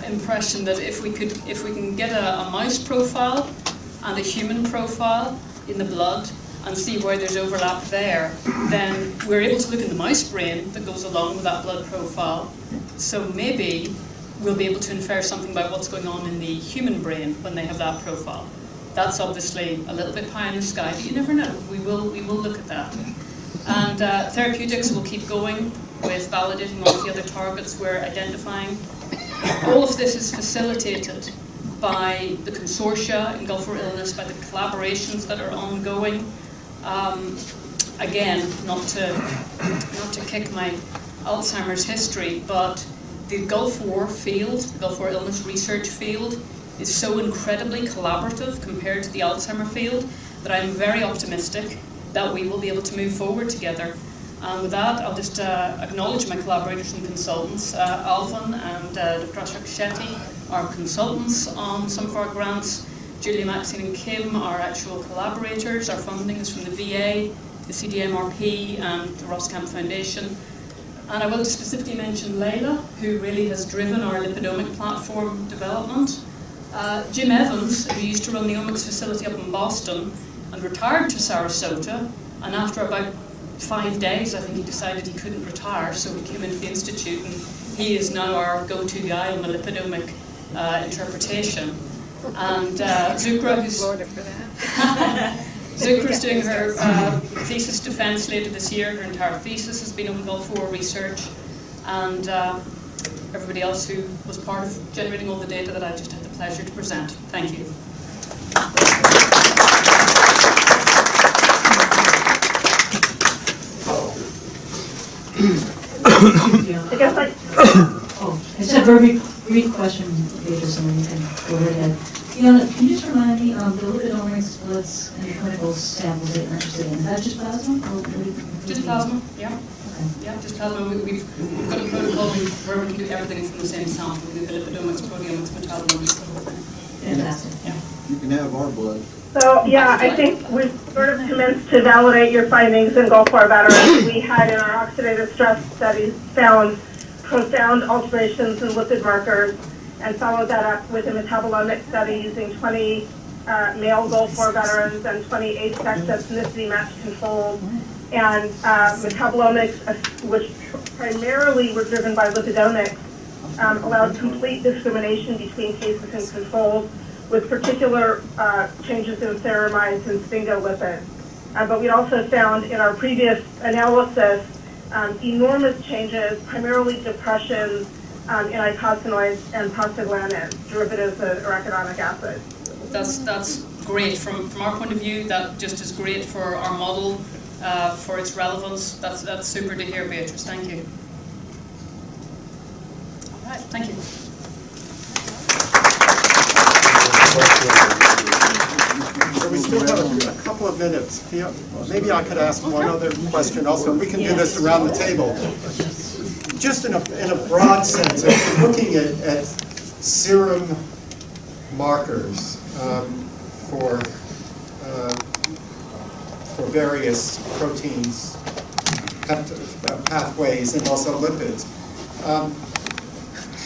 impression that if we can get a mouse profile and a human profile in the blood and see where there's overlap there, then we're able to look in the mouse brain that goes along with that blood profile. So maybe we'll be able to infer something about what's going on in the human brain when they have that profile. That's obviously a little bit pie in the sky, but you never know. We will look at that. And therapeutics will keep going with validating all the other targets we're identifying. All of this is facilitated by the consortia in Gulf War illness, by the collaborations that are ongoing. Again, not to kick my Alzheimer's history, but the Gulf War field, the Gulf War illness research field, is so incredibly collaborative compared to the Alzheimer field that I'm very optimistic that we will be able to move forward together. And with that, I'll just acknowledge my collaborators and consultants. Alvin and Dr. Ashok Shetty are consultants on some of our grants. Julia, Maxine and Kim are actual collaborators. Our funding is from the VA, the CDMRP and the Roskamp Foundation. And I will specifically mention Layla, who really has driven our lipidomic platform development. Jim Evans, who used to run the omics facility up in Boston and retired to Sarasota, and after about 5 days I think he decided he couldn't retire, so he came into the Institute, and he is now our go-to guy on the lipidomic interpretation. And Zukra, who's Zukra's doing her thesis defense later this year. Her entire thesis has been on Gulf War research, and everybody else who was part of generating all the data that I just had the pleasure to present. Thank you. I guess I just have a very brief question, Beatrice, and then you can go ahead. Fiona, can you just remind me of the lipidomic splits and the clinical samples that you're interested in? Is that just plasma? Or Just plasma, yeah. Okay. Yeah, just plasma. We've got a protocol where we can do everything from the same sample. We do the lipidomics, proteomics, metabolomics, the whole thing. Fantastic. Yeah. You can have our blood. So, yeah, I think we've sort of commenced to validate your findings in Gulf War veterans. We had in our oxidative stress studies found profound alterations in lipid markers, and followed that up with a metabolomic study using 20 male Gulf War veterans and 20 age-sex ethnicity matched controls. And metabolomics, which primarily were driven by lipidomics, allowed complete discrimination between cases and controls, with particular changes in ceramides and sphingolipids. But we also found in our previous analysis enormous changes, primarily depressions in eicosanoids and prostaglandins, derivatives of arachidonic acid. That's great. From our point of view, that just is great for our model, for its relevance. That's super to hear, Beatrice. Thank you. All right, thank you. So we still have a couple of minutes. Maybe I could ask one other question also. We can do this around the table. Just in a broad sense, of looking at serum markers for various proteins, pathways, and also lipids.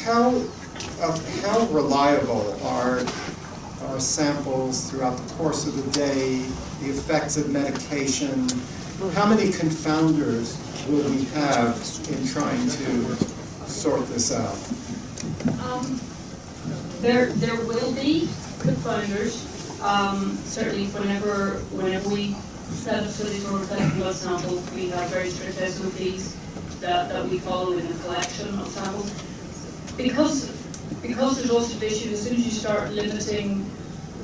How reliable are samples throughout the course of the day, the effects of medication? How many confounders will we have in trying to sort this out? There will be confounders. Certainly, whenever we set up studies or collect blood samples, we have very strict SOPs that we follow in the collection of samples. Because there's also the issue, as soon as you start limiting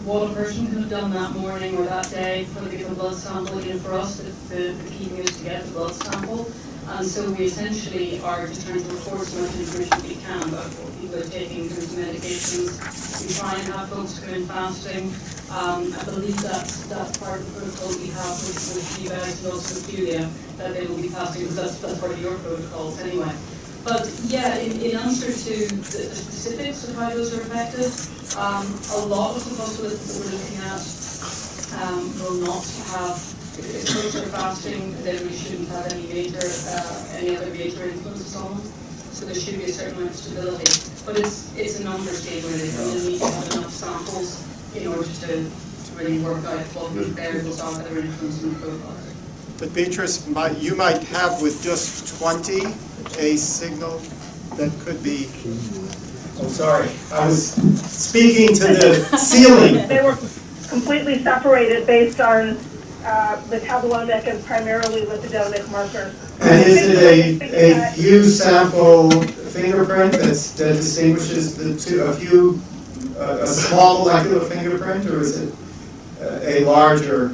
what a person could have done that morning or that day for the given blood sample, for us, the key thing is to get the blood sample. And so we essentially are just trying to record as much information as we can about what people are taking in terms of medications. We try and have folks come in fasting. I believe that's part of the protocol we have with you guys and also with Julia, that they will be fasting, because that's part of your protocols anyway. But yeah, in answer to the specifics of how those are affected, a lot of the postulates that we're looking at will not have, if folks are fasting, they really shouldn't have any other major influences on them. So there should be a certain amount of stability. But it's a numbers game really. You need to have enough samples in order to really work out what the variables are that are influencing the profile. But Beatrice, you might have with just 20 a signal that could be. Oh, sorry, I was speaking to the ceiling. They were completely separated based on metabolomic and primarily lipidomic markers. And is it a few sample fingerprint that distinguishes the two? A small molecular fingerprint, or is it a larger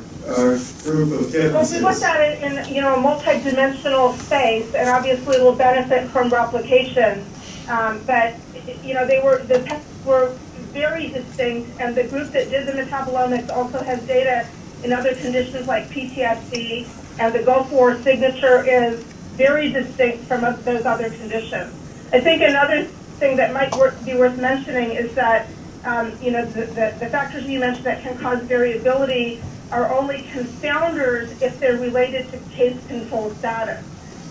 group of differences? Well, we looked at it in a multi-dimensional space, and obviously we'll benefit from replication. But the tests were very distinct, and the group that did the metabolomics also has data in other conditions like PTSD, and the Gulf War signature is very distinct from those other conditions. I think another thing that might be worth mentioning is that the factors you mentioned that can cause variability are only confounders if they're related to case control status.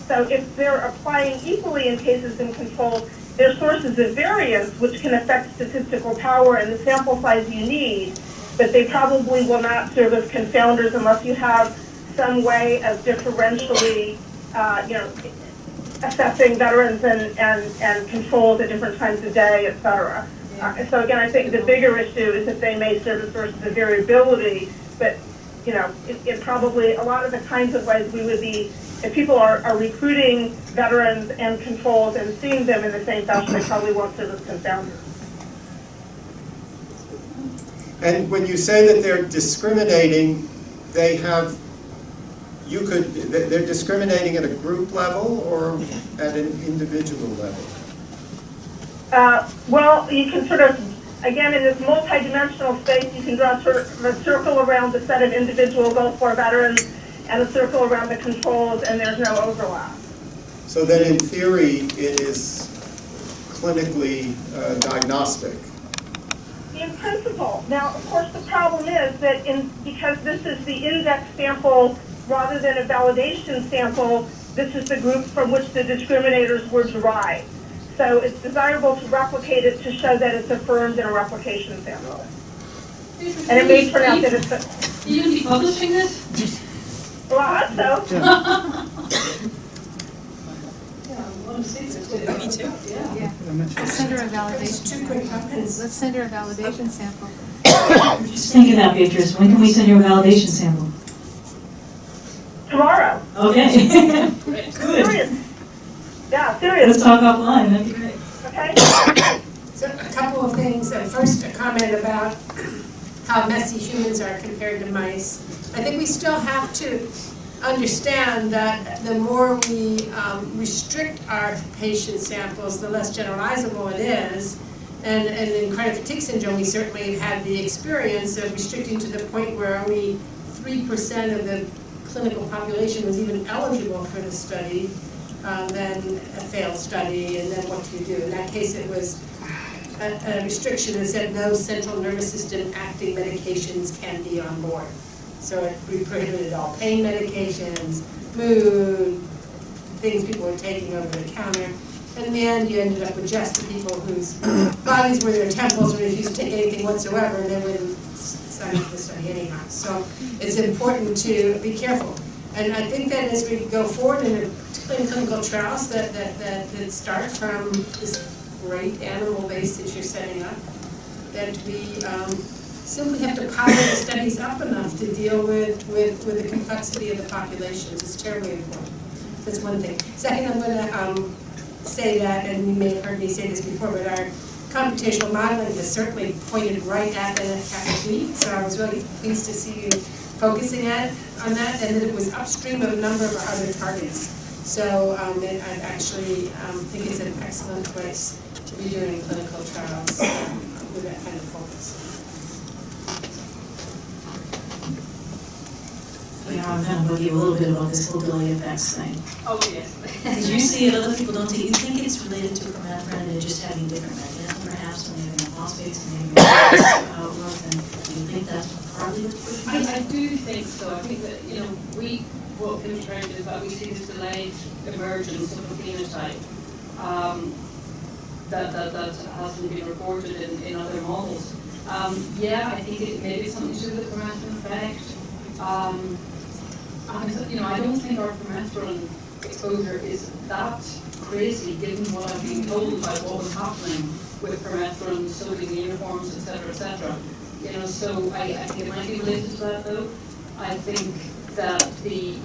So if they're applying equally in cases and controls, they're sources of variance which can affect statistical power and the sample size you need, but they probably will not serve as confounders unless you have some way of differentially, assessing veterans and controls at different times of day, et cetera. So again, I think the bigger issue is that they may serve as sources of variability, but it probably, a lot of the kinds of ways we would be, if people are recruiting veterans and controls and seeing them in the same fashion, they probably won't serve as confounders. And when you say that they're discriminating, they're discriminating at a group level or at an individual level? Well, you can sort of, again, in this multi-dimensional space, you can draw sort of a circle around the set of individual Gulf War veterans and a circle around the controls, and there's no overlap. So then in theory, it is clinically diagnostic. In principle. Now, of course, the problem is that because this is the index sample rather than a validation sample, this is the group from which the discriminators were derived. So it's desirable to replicate it to show that it's affirmed in a replication sample. And it may turn out that it's Are you going to be publishing this? Well, I hope so. Me too. Yeah. Let's send her a validation. Two quick comments. Let's send her a validation sample. Just think of that, Beatrice. When can we send you a validation sample? Tomorrow. Okay. Good. Serious. Yeah, serious. Let's talk offline. That'd be great. Okay. So a couple of things. First, a comment about how messy humans are compared to mice. I think we still have to understand that the more we restrict our patient samples, the less generalizable it is. And in chronic fatigue syndrome, we certainly have had the experience of restricting to the point where only 3% of the clinical population was even eligible for the study, then a failed study, and then what do you do? In that case, it was a restriction that said no central nervous system acting medications can be on board. So we prohibited all pain medications, mood, things people were taking over the counter. And in the end, you ended up with just the people whose bodies were their temples and refused to take anything whatsoever, and they wouldn't sign up for the study anyhow. So it's important to be careful. And I think that as we go forward, in particularly in clinical trials, that start from this great animal base that you're setting up, that we simply have to power the studies up enough to deal with the complexity of the populations. It's terribly important. That's one thing. Second, I'm going to say that, and you may have heard me say this before, but our computational modeling has certainly pointed right at the FFB, so I was really pleased to see you focusing on that, and that it was upstream of a number of our other targets. So I actually think it's an excellent place to be doing clinical trials with that kind of focus. Yeah, I'm kind of buggy a little bit about this whole delay effects thing. Oh, yes. Did you see it? Other people don't take. You think it's related to permethrin and just having different mechanisms, perhaps, when they have phosphates and maybe outlook, and do you think that's partly what's pushing it? I do think so. I think that, what Pinterest is that we see this delayed emergence of a phenotype that hasn't been reported in other models. Yeah, I think maybe it's something to do with the permethrin effect. I don't think our permethrin exposure is that crazy given what I've been told about what was happening with permethrin, sodium uniforms, etc., etc. So I think it might be related to that though. I think that the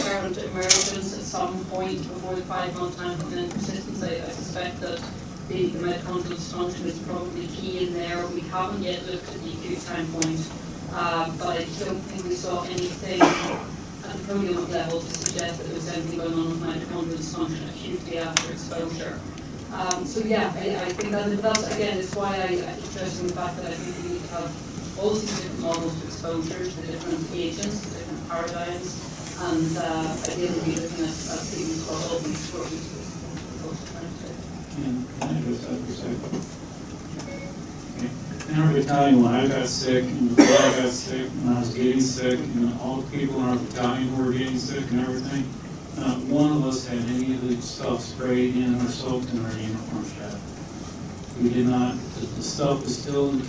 current emergence at some point before the 5-month time point persistence, I suspect that the mitochondrial dysfunction is probably key in there. We haven't yet looked at the acute time point, but I don't think we saw anything at the proteomic level to suggest that there was anything going on with mitochondrial dysfunction acutely after exposure. So yeah, I think that's again, is why I stress the fact that I think we need to have all these different models of exposure to the different agents, the different paradigms, and ideally be looking at things for all these groups. Can I address that for a second? Okay. In our battalion, when I got sick, and before I got sick, when I was getting sick, and all the people in our battalion who were getting sick and everything, one of us had any of the stuff sprayed in or soaked in our uniform shop. We did not, the stuff was still in the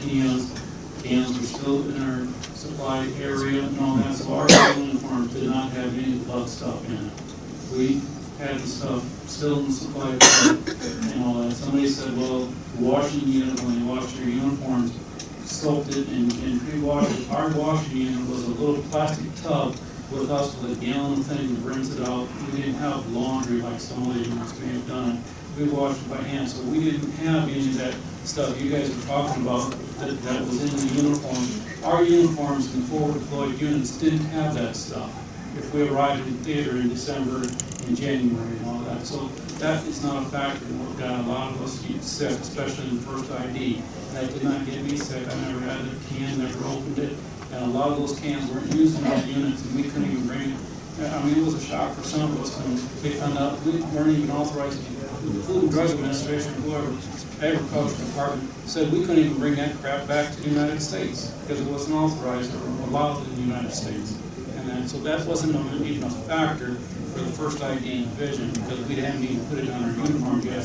cans were still in our supply area and all that, so our uniforms did not have any blood stuff in it. We had the stuff still in the supply and all that. Somebody said, well, washing unit, when you wash your uniforms, soaked it and pre-washed it. Our washing unit was a little plastic tub with us with a gallon of thing to rinse it out. We didn't have laundry like some of the units may have done. We washed it by hand, so we didn't have any of that stuff you guys were talking about that was in the uniform. Our uniforms in forward deployed units didn't have that stuff. If we arrived in theater in December and January and all that. So that is not a factor in what got a lot of us get sick, especially in the first ID. That did not get me sick. I never had a can, never opened it. And a lot of those cans weren't used in our units, and we couldn't even bring it. I mean, it was a shock for some of us when they found out we weren't even authorized. The Food and Drug Administration, whoever, Agriculture Department, said we couldn't even bring that crap back to the United States because it wasn't authorized or allowed in the United States. And then, so that wasn't even a factor for the first ID division because we hadn't even put it on our uniform yet.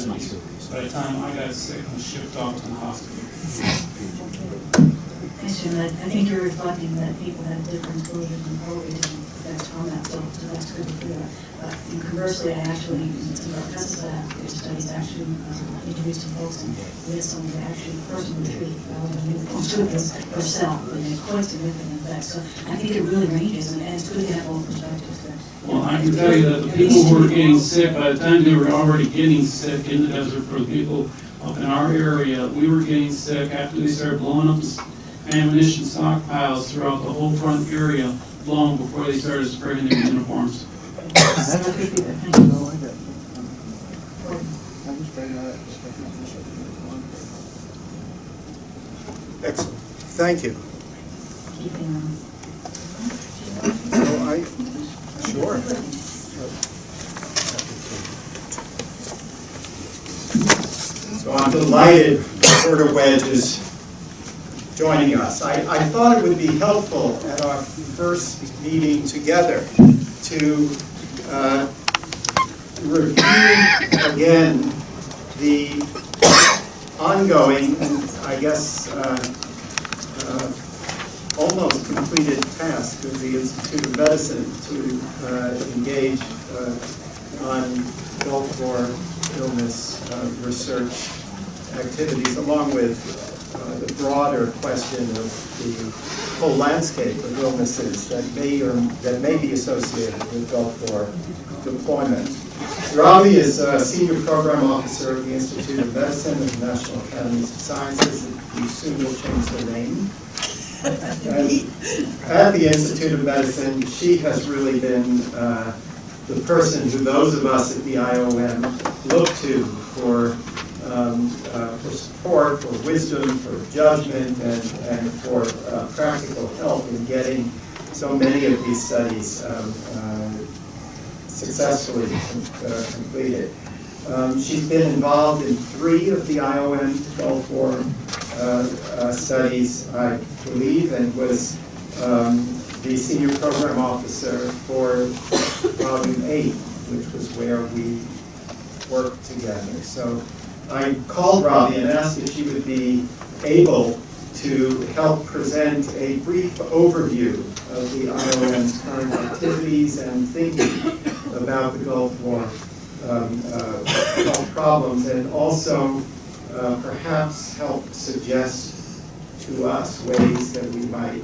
By the time I got sick, I was shipped off to the hospital. Thanks, Jim. I think you're reflecting that people have different exposures and probably different effects on that, so that's good to hear. And conversely, I actually, in some of our pesticide application studies, actually introduced some folks and we had someone who actually personally treated uniforms with this herself, and it had quite significant effects. So I think it really ranges, and it's good to have all perspectives there. Well, I can tell you that the people who were getting sick, by the time they were already getting sick in the desert, for the people up in our area, we were getting sick after they started blowing up ammunition stockpiles throughout the whole front area long before they started spraying their uniforms. Excellent. Thank you. Sure. So I'm delighted Roberta Wedge is joining us. I thought it would be helpful at our first meeting together to review again the ongoing, I guess, almost completed task of the Institute of Medicine to engage on Gulf War illness research activities, along with the broader question of the whole landscape of illnesses that may be associated with Gulf War deployment. Ravi is a Senior Program Officer of the Institute of Medicine of the National Academies of Sciences. We soon will change the name. And at the Institute of Medicine, she has really been the person who those of us at the IOM look to for support, for wisdom, for judgment, and for practical help in getting so many of these studies successfully completed. She's been involved in 3 of the IOM Gulf War studies, I believe, and was the Senior Program Officer for Volume 8, which was where we worked together. So I called Ravi and asked if she would be able to help present a brief overview of the IOM's current activities and thinking about the Gulf War problems, and also perhaps help suggest to us ways that we might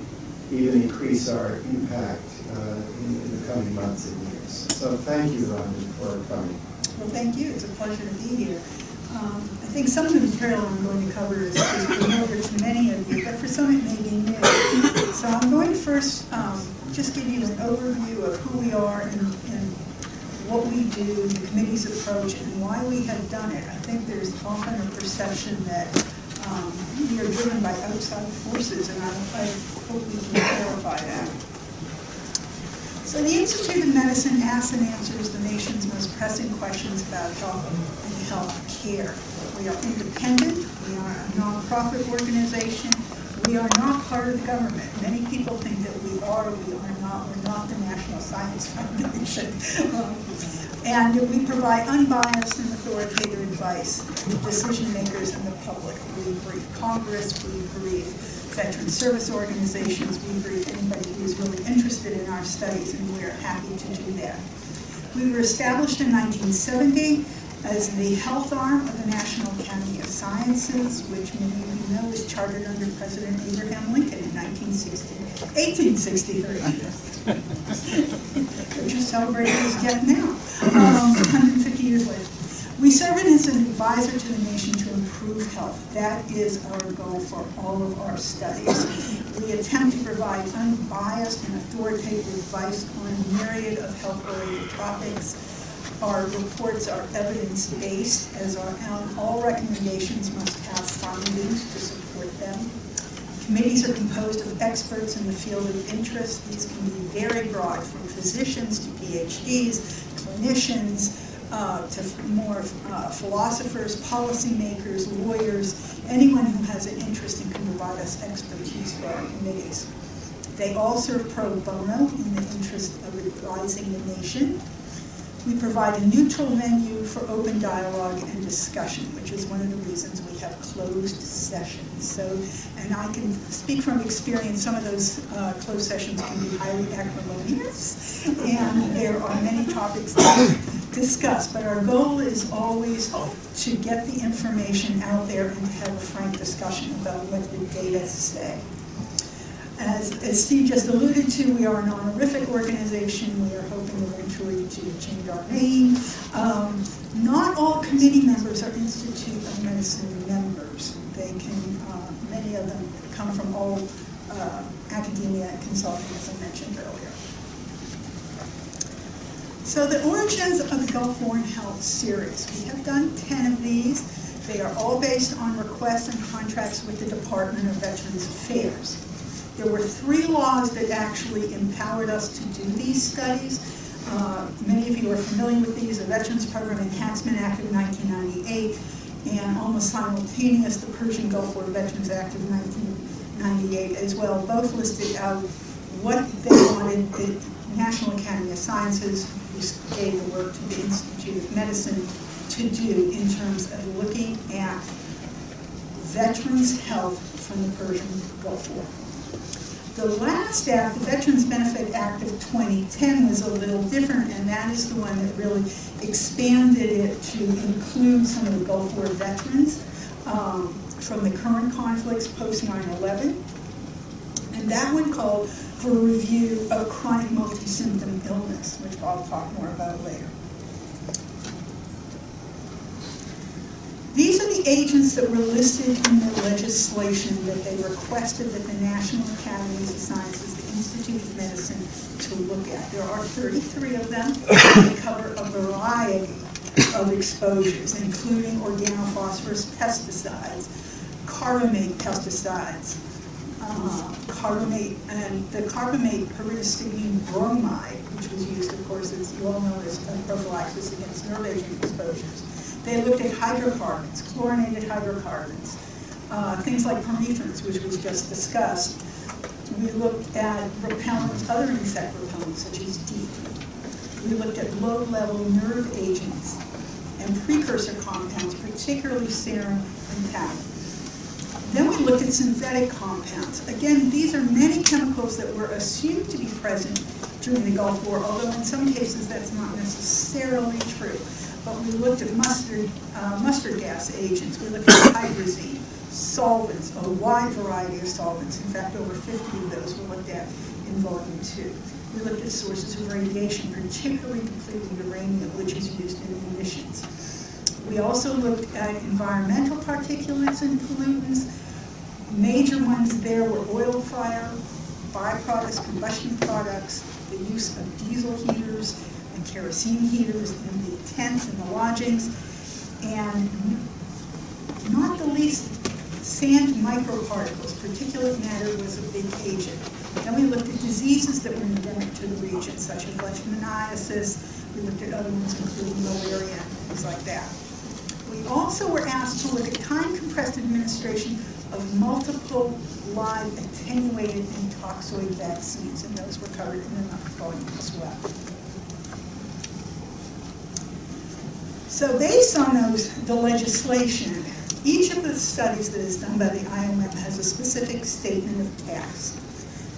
even increase our impact in the coming months and years. So thank you, Ravi, for coming. Well, thank you. It's a pleasure to be here. I think some of the material I'm going to cover is familiar to many of you, but for some it may be new. So I'm going to first just give you an overview of who we are and what we do, the committee's approach, and why we have done it. I think there's often a perception that we are driven by outside forces, and I hope we can clarify that. So the Institute of Medicine asks and answers the nation's most pressing questions about health and health care. We are independent, we are a nonprofit organization, we are not part of the government. Many people think that we are not. We're not the National Science Foundation. And we provide unbiased and authoritative advice to decision makers and the public. We brief Congress, we brief veteran service organizations, we brief anybody who is really interested in our studies, and we're happy to do that. We were established in 1970 as the health arm of the National Academy of Sciences, which many of you know was chartered under President Abraham Lincoln in 1863. We're just celebrating his death now, 150 years later. We serve as an advisor to the nation to improve health. That is our goal for all of our studies. We attempt to provide unbiased and authoritative advice on a myriad of health-related topics. Our reports are evidence-based, as all recommendations must have findings to support them. Committees are composed of experts in the field of interest. These can be very broad, from physicians to PhDs, clinicians, to more philosophers, policymakers, lawyers, anyone who has an interest and can provide us expertise for our committees. They all serve pro bono in the interest of advising the nation. We provide a neutral venue for open dialogue and discussion, which is one of the reasons we have closed sessions. So, and I can speak from experience, some of those closed sessions can be highly acrimonious, and there are many topics that we discuss, but our goal is always to get the information out there and to have a frank discussion about what the data say. As Steve just alluded to, we are an honorific organization. We are hoping eventually to change our name. Not all committee members are Institute of Medicine members. They can, many of them come from all academia and consulting, as I mentioned earlier. So the origins of the Gulf War in Health series. We have done 10 of these. They are all based on requests and contracts with the Department of Veterans Affairs. There were 3 laws that actually empowered us to do these studies. Many of you are familiar with these: the Veterans Program Enhancement Act of 1998, and almost simultaneous, the Persian Gulf War Veterans Act of 1998 as well. Both listed out what they wanted the National Academy of Sciences, who gave the work to the Institute of Medicine, to do in terms of looking at veterans' health from the Persian Gulf War. The last act, the Veterans Benefit Act of 2010, was a little different, and that is the one that really expanded it to include some of the Gulf War veterans from the current conflicts post 9/11. And that one called for a review of chronic multi-symptom illness, which I'll talk more about later. These are the agents that were listed in the legislation that they requested that the National Academies of Sciences, the Institute of Medicine, to look at. There are 33 of them. They cover a variety of exposures, including organophosphorus pesticides, carbamate pesticides, the carbamate pyridostigmine bromide, which was used, of course, as you all know, as prophylaxis against nerve agent exposures. They looked at hydrocarbons, chlorinated hydrocarbons, things like permethrins, which was just discussed. We looked at repellents, other insect repellents, such as DEET. We looked at low-level nerve agents and precursor compounds, particularly serum and talc. Then we looked at synthetic compounds. Again, these are many chemicals that were assumed to be present during the Gulf War, although in some cases that's not necessarily true. But we looked at mustard gas agents. We looked at hydrazine, solvents, a wide variety of solvents. In fact, over 50 of those were looked at in Volume 2. We looked at sources of radiation, particularly depleted uranium, which is used in munitions. We also looked at environmental particulates and pollutants. Major ones there were oil fire, byproducts, combustion products, the use of diesel heaters, and kerosene heaters in the tents and the lodgings, and not the least, sand microparticles, particulate matter was a big agent. Then we looked at diseases that were endemic to the region, such as leishmaniasis. We looked at other ones, including malaria and things like that. We also were asked to look at time-compressed administration of multiple live attenuated and toxoid vaccines, and those were covered in enough volume as well. So based on the legislation, each of the studies that is done by the IOM has a specific statement of task.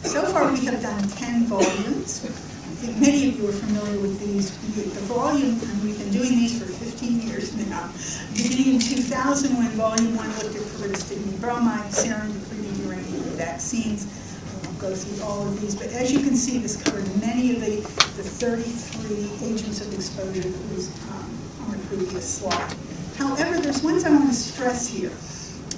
So far we have done 10 volumes. I think many of you are familiar with these. The volume, and we've been doing these for 15 years now. Beginning in 2000, when volume 1 looked at pyridostigmine bromide, sarin, depleting uranium vaccines. I won't go through all of these, but as you can see, this covered many of the 33 agents of exposure that was on the previous slide. However, there's ones I want to stress here.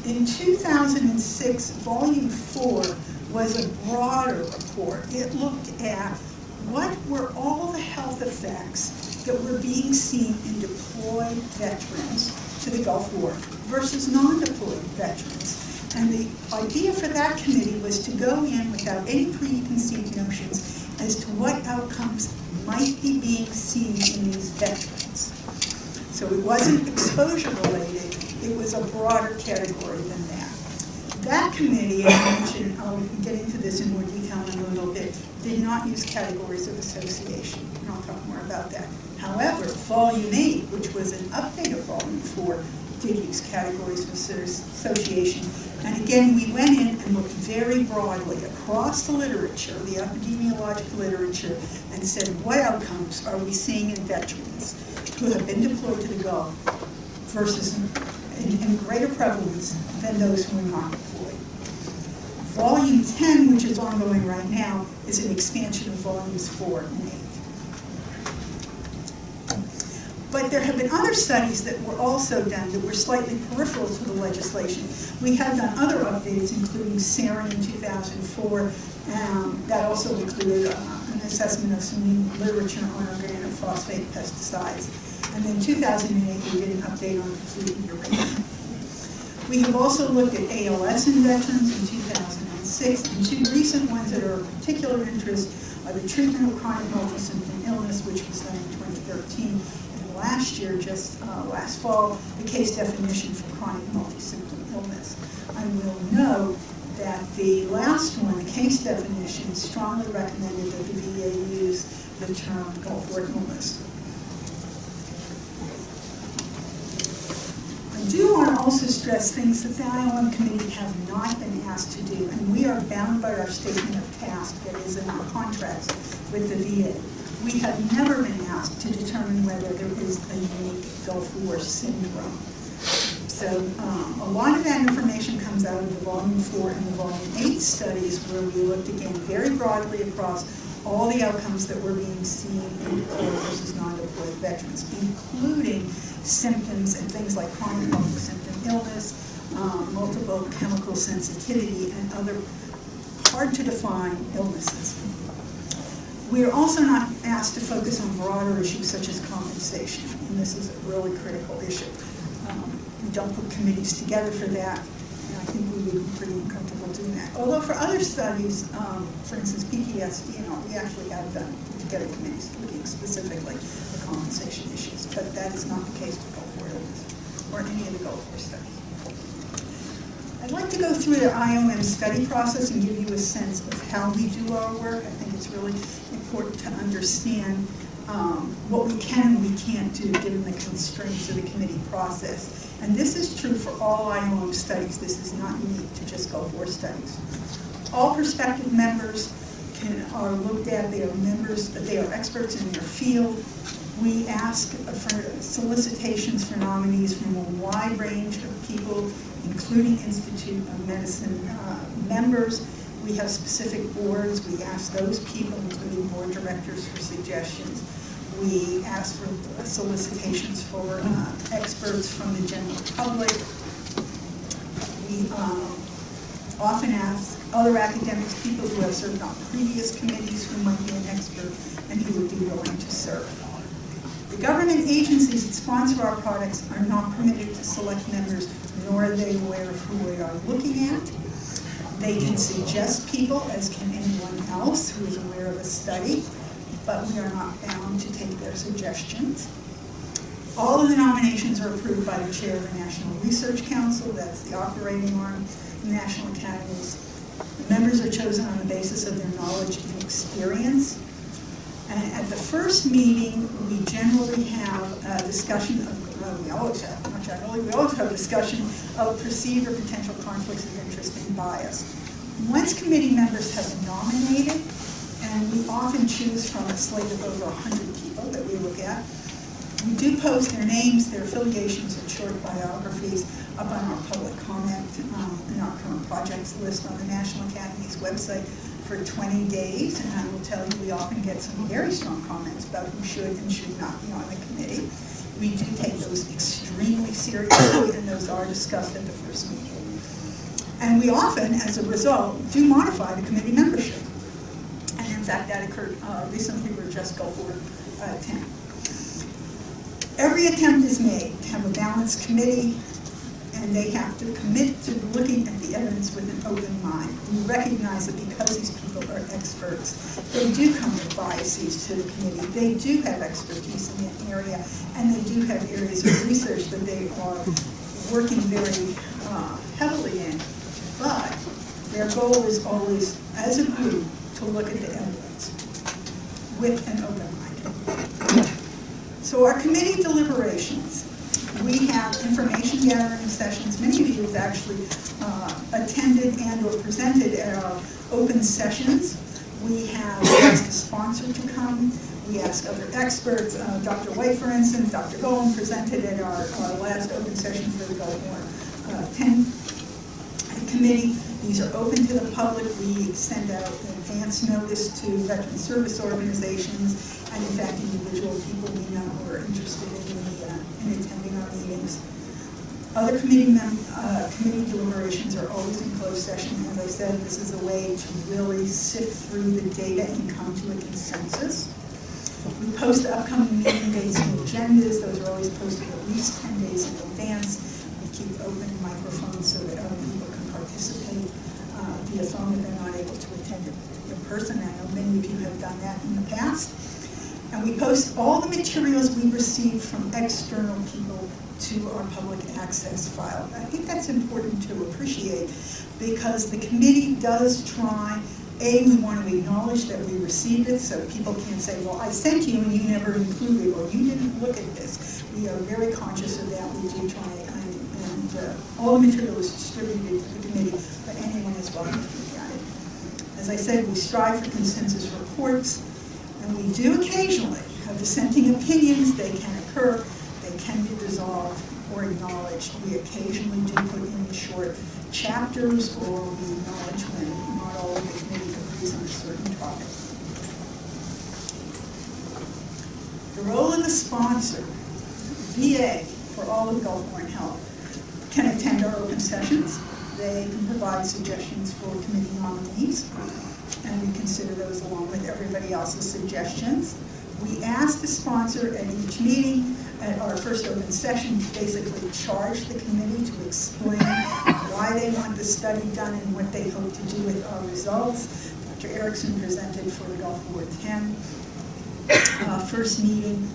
In 2006, volume 4 was a broader report. It looked at what were all the health effects that were being seen in deployed veterans to the Gulf War versus non-deployed veterans. And the idea for that committee was to go in without any preconceived notions as to what outcomes might be being seen in these veterans. So it wasn't exposure related, it was a broader category than that. That committee, as I mentioned, I'll get into this in more detail in a little bit, did not use categories of association, and I'll talk more about that. However, Volume 8, which was an update of Volume 4, did use categories of association. And again, we went in and looked very broadly across the literature, the epidemiologic literature, and said, what outcomes are we seeing in veterans who have been deployed to the Gulf versus in greater prevalence than those who are not deployed. Volume 10, which is ongoing right now, is an expansion of volumes 4 and 8. But there have been other studies that were also done that were slightly peripheral to the legislation. We have done other updates, including sarin in 2004. That also included an assessment of some new literature on organophosphate pesticides. And then in 2008, we did an update on depleted uranium. We have also looked at ALS in veterans in 2006, and two recent ones that are of particular interest are the treatment of chronic multi-symptom illness, which was done in 2013, and last year, just last fall, the case definition for chronic multi-symptom illness. I will note that the last one, the case definition, strongly recommended that the VA use the term Gulf War illness. I do want to also stress things that the IOM committee have not been asked to do, and we are bound by our statement of task that is in our contracts with the VA. We have never been asked to determine whether there is a unique Gulf War syndrome. So a lot of that information comes out of the Volume 4 and the Volume 8 studies, where we looked again very broadly across all the outcomes that were being seen in deployed versus non-deployed veterans, including symptoms and things like chronic multi-symptom illness, multiple chemical sensitivity, and other hard-to-define illnesses. We are also not asked to focus on broader issues such as compensation, and this is a really critical issue. We don't put committees together for that, and I think we would be pretty uncomfortable doing that. Although for other studies, for instance, PTSD and all, we actually have done together committees looking specifically at compensation issues, but that is not the case with Gulf War illness or any of the Gulf War studies. I'd like to go through the IOM study process and give you a sense of how we do our work. I think it's really important to understand what we can and we can't do given the constraints of the committee process. And this is true for all IOM studies. This is not unique to just Gulf War studies. All prospective members are looked at. They are members, they are experts in their field. We ask for solicitations for nominees from a wide range of people, including Institute of Medicine members. We have specific boards. We ask those people, including board directors, for suggestions. We ask for solicitations for experts from the general public. We often ask other academics, people who have served on previous committees who might be an expert and who would be willing to serve. The government agencies that sponsor our products are not permitted to select members, nor are they aware of who we are looking at. They can suggest people, as can anyone else who is aware of a study, but we are not bound to take their suggestions. All of the nominations are approved by the chair of the National Research Council, that's the operating arm of the National Academies. The members are chosen on the basis of their knowledge and experience. And at the first meeting, we generally have a discussion of, we always have a discussion of perceived or potential conflicts of interest and bias. Once committee members have been nominated, and we often choose from a slate of over 100 people that we look at, we do post their names, their affiliations, and short biographies up on our public comment in our current projects list on the National Academy's website for 20 days, and I will tell you, we often get some very strong comments about who should and should not be on the committee. We do take those extremely seriously, and those are discussed at the first meeting. And we often, as a result, do modify the committee membership. And in fact, that occurred recently with just Gulf War 10. Every attempt is made to have a balanced committee, and they have to commit to looking at the evidence with an open mind. We recognize that because these people are experts, they do come with biases to the committee. They do have expertise in that area, and they do have areas of research that they are working very heavily in. But their goal is always, as a group, to look at the evidence with an open mind. So our committee deliberations. We have information gathering sessions. Many of you have actually attended and or presented at our open sessions. We have asked the sponsor to come. We ask other experts. Dr. White, for instance, Dr. Golem presented at our last open session for the Gulf War 10 committee. These are open to the public. We send out advance notice to veteran service organizations and, in fact, individual people we know who are interested in attending our meetings. Other committee deliberations are always in closed session. As I said, this is a way to really sift through the data and come to a consensus. We post the upcoming meeting dates and agendas. Those are always posted at least 10 days in advance. We keep open microphones so that other people can participate via phone if they're not able to attend in person. I know many of you have done that in the past. And we post all the materials we receive from external people to our public access file. I think that's important to appreciate because the committee does try, we want to acknowledge that we received it so people can't say, well, I sent you and you never included or you didn't look at this. We are very conscious of that. We do try, and all the material is distributed to the committee, but anyone is welcome to look at it. As I said, we strive for consensus reports. And we do occasionally have dissenting opinions. They can occur, they can be resolved or acknowledged. We occasionally do put in short chapters or we acknowledge when not all of the committee agrees on a certain topic. The role of the sponsor, VA, for all of Gulf War Health, can attend our open sessions. They can provide suggestions for committee nominees, and we consider those along with everybody else's suggestions. We ask the sponsor at each meeting, at our first open session, to basically charge the committee to explain why they want the study done and what they hope to do with our results. Dr. Erickson presented for the Gulf War 10 first meeting.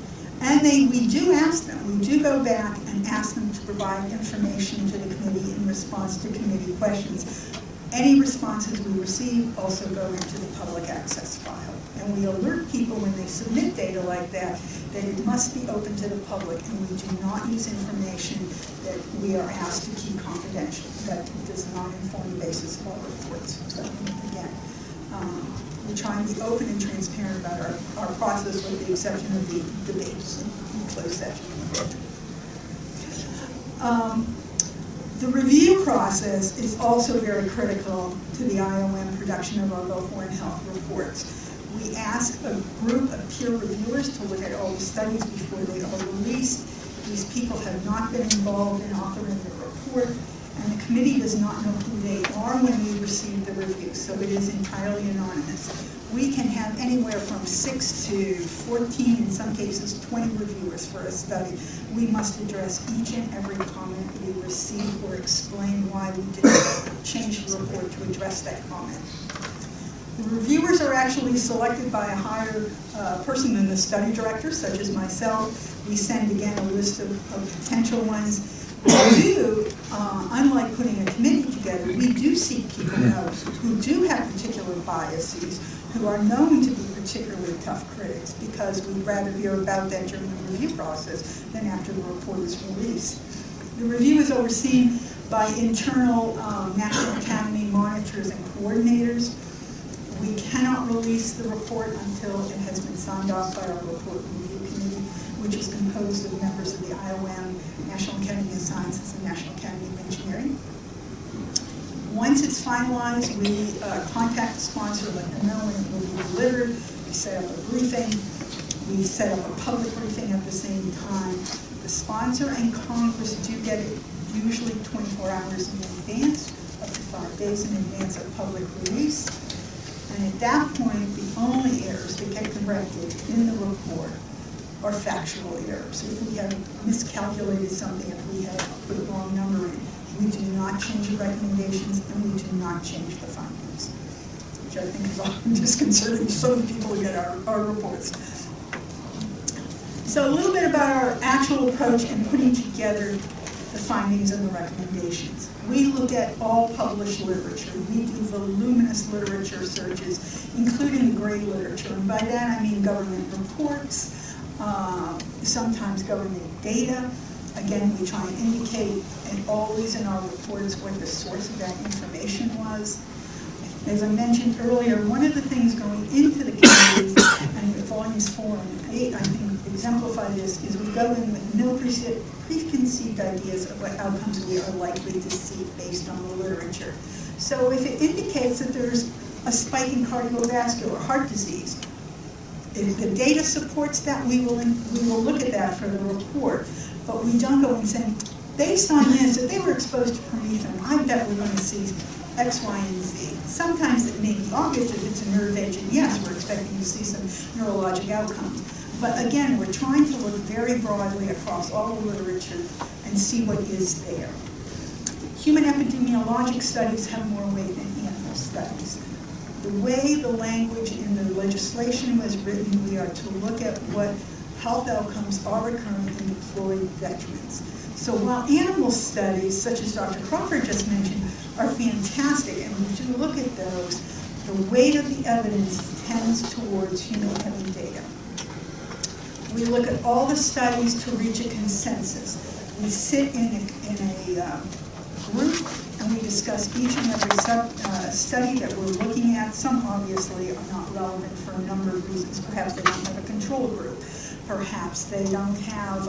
And we do ask them, we do go back and ask them to provide information to the committee in response to committee questions. Any responses we receive also go into the public access file. And we alert people when they submit data like that it must be open to the public, and we do not use information that we are asked to keep confidential. That does not inform the basis of our reports. So again, we try and be open and transparent about our process with the exception of the debates in closed session. The review process is also very critical to the IOM production of our Gulf War Health reports. We ask a group of peer reviewers to look at all the studies before they are released. These people have not been involved in authoring the report, and the committee does not know who they are when we receive the review, so it is entirely anonymous. We can have anywhere from 6 to 14, in some cases 20 reviewers for a study. We must address each and every comment we receive or explain why we didn't change the report to address that comment. The reviewers are actually selected by a higher person than the study director, such as myself. We send again a list of potential ones. We do, unlike putting a committee together, we do seek people out who do have particular biases, who are known to be particularly tough critics, because we'd rather hear about that during the review process than after the report is released. The review is overseen by internal National Academy monitors and coordinators. We cannot release the report until it has been signed off by our report review committee, which is composed of members of the IOM, National Academy of Sciences, and National Academy of Engineering. Once it's finalized, we contact the sponsor, let them know when it will be delivered. We set up a briefing. We set up a public briefing at the same time. The sponsor and Congress do get it usually 24 hours in advance, up to 5 days in advance of public release. And at that point, the only errors that get corrected in the report are factual errors. If we have miscalculated something, if we have put the wrong number in, we do not change the recommendations, and we do not change the findings, which I think is often disconcerting to some of the people who get our reports. So a little bit about our actual approach in putting together the findings and the recommendations. We look at all published literature. We do voluminous literature searches, including the gray literature. And by that I mean government reports, sometimes government data. Again, we try and indicate, and always in our reports, what the source of that information was. As I mentioned earlier, one of the things going into the committees, and volumes 4 and 8, I think, exemplify this, is we go in with no preconceived ideas of what outcomes we are likely to see based on the literature. So if it indicates that there's a spike in cardiovascular heart disease, if the data supports that, we will look at that for the report. But we don't go and say, based on this, if they were exposed to permethrin, I bet we're going to see X, Y, and Z. Sometimes it may be obvious if it's a nerve agent, yes, we're expecting to see some neurologic outcomes. But again, we're trying to look very broadly across all the literature and see what is there. Human epidemiologic studies have more weight than animal studies. The way the language in the legislation was written, we are to look at what health outcomes are occurring in deployed veterans. So while animal studies, such as Dr. Crawford just mentioned, are fantastic, and we do look at those, the weight of the evidence tends towards human epi data. We look at all the studies to reach a consensus. We sit in a group and we discuss each and every study that we're looking at. Some obviously are not relevant for a number of reasons. Perhaps they don't have a control group. Perhaps they don't have,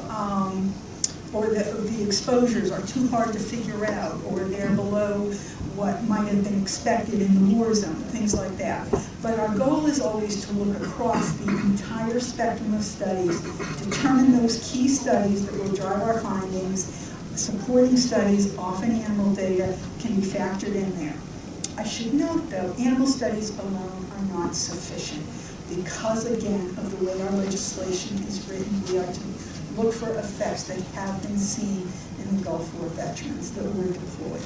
or the exposures are too hard to figure out, or they're below what might have been expected in the war zone, things like that. But our goal is always to look across the entire spectrum of studies, determine those key studies that will drive our findings. Supporting studies, often animal data, can be factored in there. I should note, though, animal studies alone are not sufficient, because, again, of the way our legislation is written, we are to look for effects that have been seen in the Gulf War veterans that were deployed.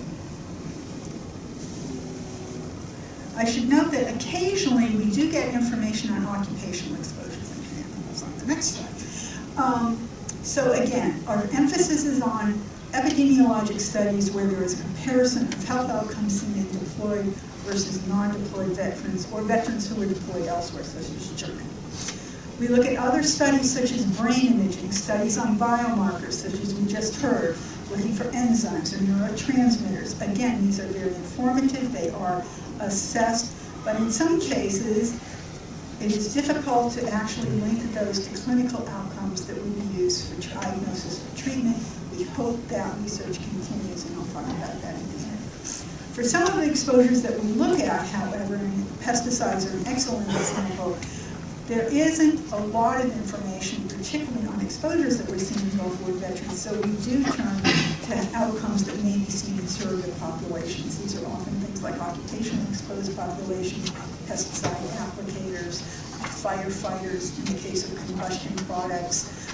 I should note that occasionally we do get information on occupational exposures in animals on the next slide. So again, our emphasis is on epidemiologic studies where there is a comparison of health outcomes seen in deployed versus non-deployed veterans, or veterans who were deployed elsewhere, such as Germany. We look at other studies such as brain imaging, studies on biomarkers, such as we just heard, looking for enzymes or neurotransmitters. Again, these are very informative, they are assessed, but in some cases, it is difficult to actually link those to clinical outcomes that would be used for diagnosis or treatment. We hope that research continues, and I'll talk about that in a minute. For some of the exposures that we look at, however, and pesticides are an excellent example, there isn't a lot of information, particularly on exposures that we're seeing in Gulf War veterans, so we do turn to outcomes that may be seen in surrogate populations. These are often things like occupationally exposed populations, pesticide applicators, firefighters in the case of combustion products,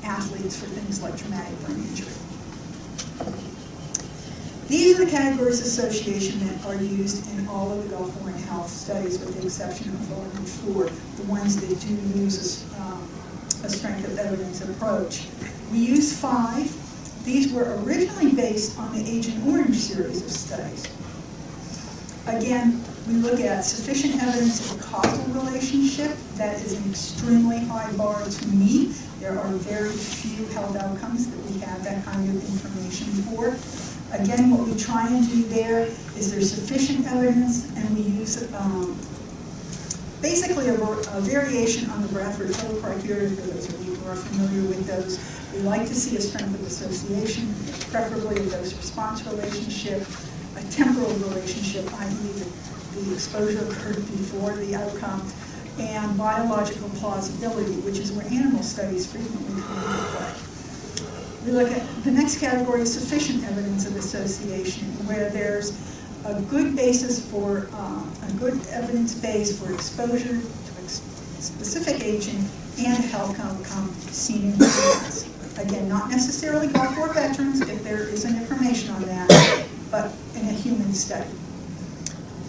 athletes for things like traumatic brain injury. These are the categories of association that are used in all of the Gulf War health studies, with the exception of volume 4, the ones that do use a strength of evidence approach. We use 5. These were originally based on the Agent Orange series of studies. Again, we look at sufficient evidence of a causal relationship. That is an extremely high bar to meet. There are very few health outcomes that we have that kind of information for. Again, what we try and do there is there's sufficient evidence, and we use basically a variation on the Bradford-Hill criteria for those of you who are familiar with those. We like to see a strength of association, preferably a dose-response relationship, a temporal relationship, i.e. the exposure occurred before the outcome, and biological plausibility, which is where animal studies frequently come into play. We look at the next category is sufficient evidence of association, where there's a good basis for, a good evidence base for exposure to a specific agent and a health outcome seen in humans. Again, not necessarily Gulf War veterans, if there isn't information on that, but in a human study.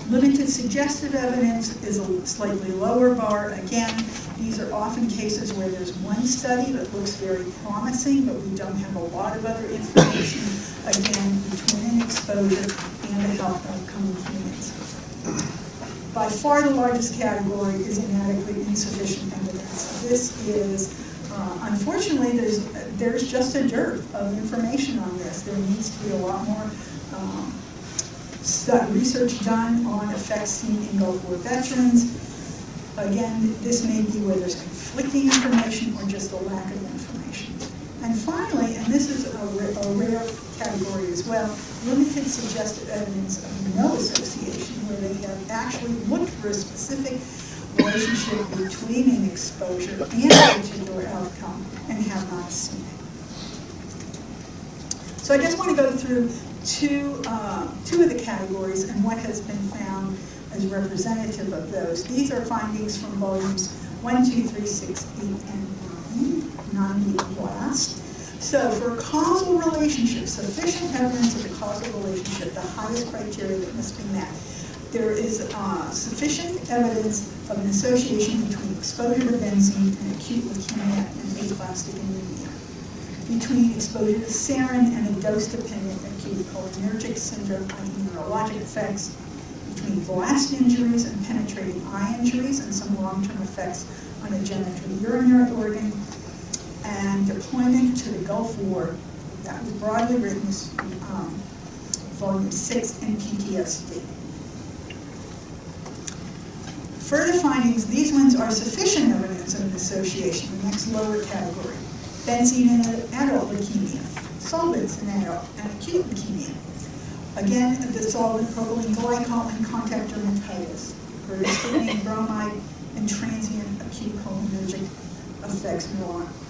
Limited suggestive evidence is a slightly lower bar. Again, these are often cases where there's one study that looks very promising, but we don't have a lot of other information, again, between an exposure and a health outcome in humans. By far the largest category is inadequate, insufficient evidence. This is, unfortunately, there's just a dearth of information on this. There needs to be a lot more research done on effects seen in Gulf War veterans. Again, this may be where there's conflicting information or just a lack of information. And finally, and this is a rare category as well, limited suggestive evidence of no association, where they have actually looked for a specific relationship between an exposure and a particular outcome and have not seen it. So I just want to go through two of the categories and what has been found as representative of those. These are findings from volumes 1, 2, 3, 6, 8, and 9 being last. So for a causal relationship, sufficient evidence of a causal relationship, the highest criteria that must be met. There is sufficient evidence of an association between exposure to benzene and acute leukemia and aplastic anemia, between exposure to sarin and a dose-dependent acute cholinergic syndrome, i.e. neurologic effects, between blast injuries and penetrating eye injuries and some long-term effects on a genitourinary organ, and deployment to the Gulf War. That was broadly written as volume 6 and PTSD. Further findings, these ones are sufficient evidence of an association, the next lower category. Benzene in adult leukemia, solvents in adult and acute leukemia. Again, the solvent propylene glycol and contact dermatitis, pyridine bromide, and transient acute cholinergic effects,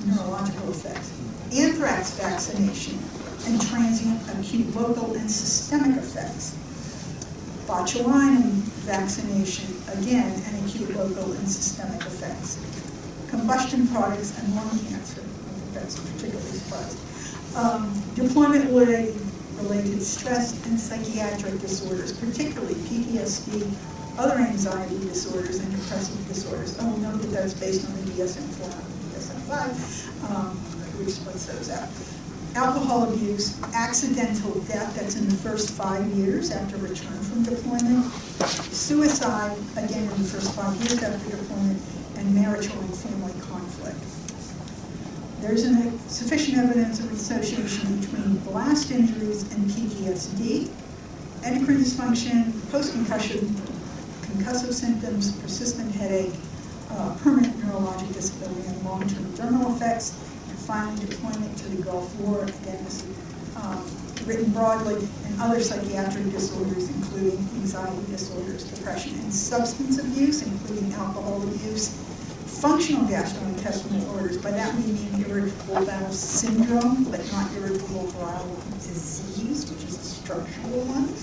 neurological effects. Anthrax vaccination and transient acute local and systemic effects. Botulinum vaccination, again, and acute local and systemic effects. Combustion products and lung cancer. That's particularly surprising. Deployment-related stress and psychiatric disorders, particularly PTSD, other anxiety disorders, and depressive disorders. I will note that that's based on the DSM-4 and DSM-5, which splits those out. Alcohol abuse, accidental death, that's in the first 5 years after return from deployment. Suicide, again, in the first 5 years after deployment, and marital and family conflict. There's sufficient evidence of association between blast injuries and PTSD, endocrine dysfunction, post-concussion, concussive symptoms, persistent headache, permanent neurologic disability, and long-term dermal effects, and finally deployment to the Gulf War. Again, this is written broadly, and other psychiatric disorders, including anxiety disorders, depression, and substance abuse, including alcohol abuse. Functional gastrointestinal disorders, by that we mean irritable bowel syndrome, but not irritable bowel disease, which is a structural one.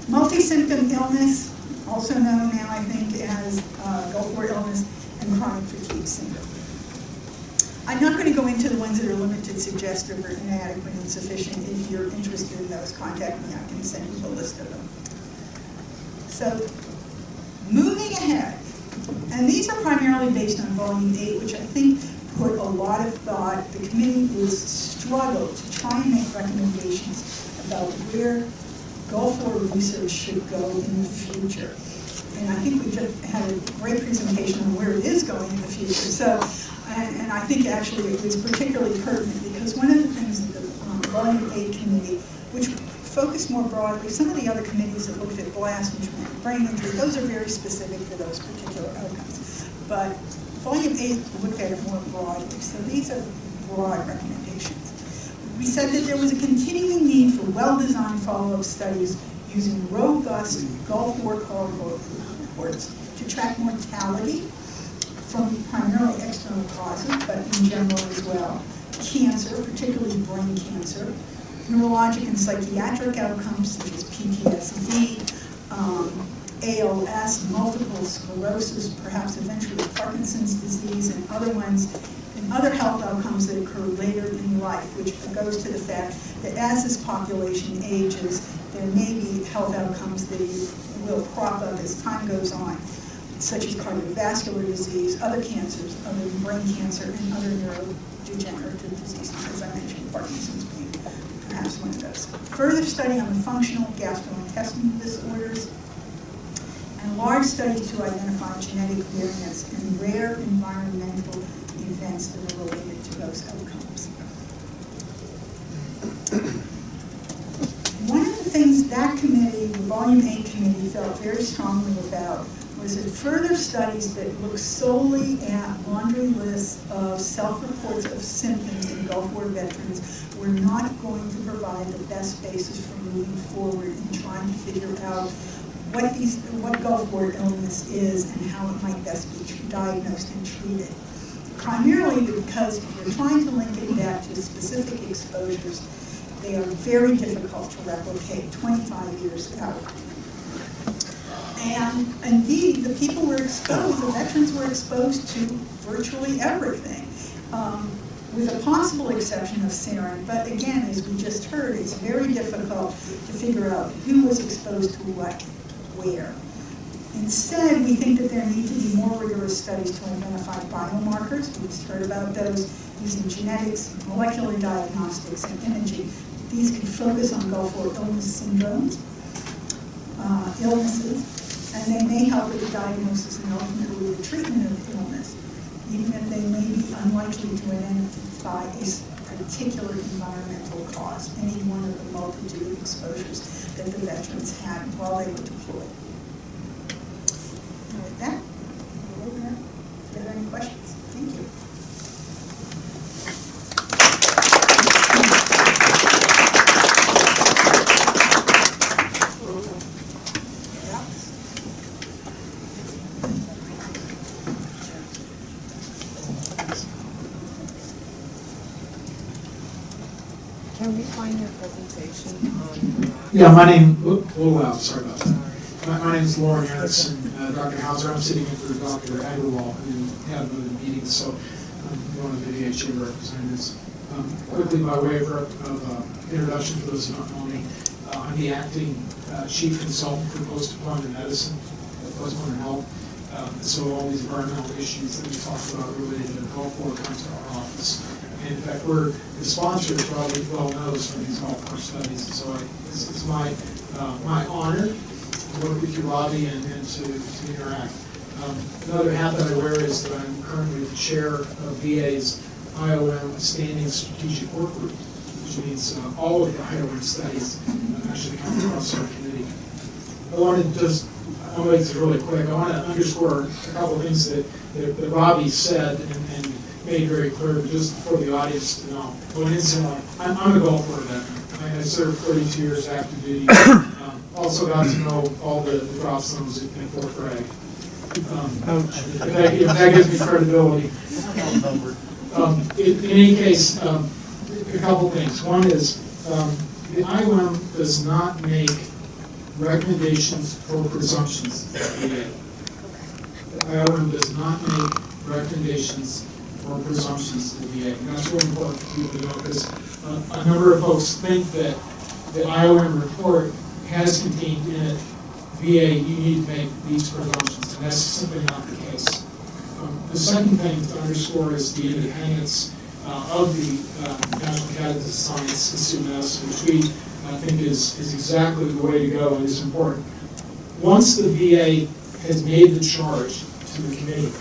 Multi-symptom illness, also known now, I think, as Gulf War illness, and chronic fatigue syndrome. I'm not going to go into the ones that are limited, suggestive, or inadequate, insufficient. If you're interested in those, contact me. I can send you the list of them. So, moving ahead, and these are primarily based on Volume 8, which I think put a lot of thought. The committee was struggled to try and make recommendations about where Gulf War research should go in the future. And I think we just had a great presentation on where it is going in the future. So, and I think actually it was particularly pertinent because one of the things that the Volume 8 committee, which focused more broadly, some of the other committees that looked at blast, which meant brain injury, those are very specific to those particular outcomes. But Volume 8 looked at it more broadly, so these are broad recommendations. We said that there was a continuing need for well-designed follow-up studies using robust Gulf War cohorts to track mortality from primarily external causes, but in general as well. Cancer, particularly brain cancer, neurologic and psychiatric outcomes such as PTSD, ALS, multiple sclerosis, perhaps eventually Parkinson's disease, and other ones, and other health outcomes that occur later in life, which goes to the fact that as this population ages, there may be health outcomes that will crop up as time goes on, such as cardiovascular disease, other cancers, other than brain cancer, and other neurodegenerative diseases, as I mentioned, Parkinson's being perhaps one of those. Further study on the functional gastrointestinal disorders, and large studies to identify genetic variants and rare environmental events that are related to those outcomes. One of the things that committee, the Volume 8 committee, felt very strongly about was that further studies that look solely at laundry lists of self-reports of symptoms in Gulf War veterans were not going to provide the best basis for moving forward in trying to figure out what Gulf War illness is and how it might best be diagnosed and treated. Primarily because we're trying to link it back to specific exposures. They are very difficult to replicate 25 years out. And indeed, the people were exposed, the veterans were exposed to virtually everything, with a possible exception of sarin. But again, as we just heard, it's very difficult to figure out who was exposed to what, where. Instead, we think that there need to be more rigorous studies to identify biomarkers. We've heard about those using genetics, molecular diagnostics, and imaging. These can focus on Gulf War illness syndromes, illnesses, and they may help with the diagnosis and ultimately the treatment of illness, even if they may be unlikely to identify a particular environmental cause, any one of the multitude of exposures that the veterans had while they were deployed. And with that, we'll open up if you have any questions. Thank you. Can we find your presentation on? Yeah, my name, a little loud, sorry about that. My name is Lauren Erickson, Dr. Hauser. I'm sitting in for Dr. Agarwal, who had another meeting, so I'm one of the VHA representatives. Quickly, by way of introduction for those who don't know me, I'm the acting chief consultant for post-deployment medicine, post-deployment health. So all these environmental issues that we talked about related to Gulf War come to our office. And in fact, we're the sponsor, probably well knows, for these Gulf War studies. So it's my honor to work with you, Robbie, and to interact. Another hat that I wear is that I'm currently the chair of VA's IOM Standing Strategic Work Group, which means all of the IOM studies actually come across our committee. I'll make this really quick. I want to underscore a couple of things that Robbie said and made very clear, just for the audience to know. I'm a Gulf War veteran. I served 32 years active duty. Also got to know all the drop zones at Fort Bragg. If that gives me credibility. In any case, a couple things. One is, the IOM does not make recommendations for presumptions to the VA. The IOM does not make recommendations for presumptions to the VA. And that's really important for people to know, because a number of folks think that the IOM report has contained in it, VA, you need to make these presumptions, and that's simply not the case. The second thing to underscore is the independence of the National Academies of Science Institute of Medicine, which we think is exactly the way to go and is important. Once the VA has made the charge to the committee,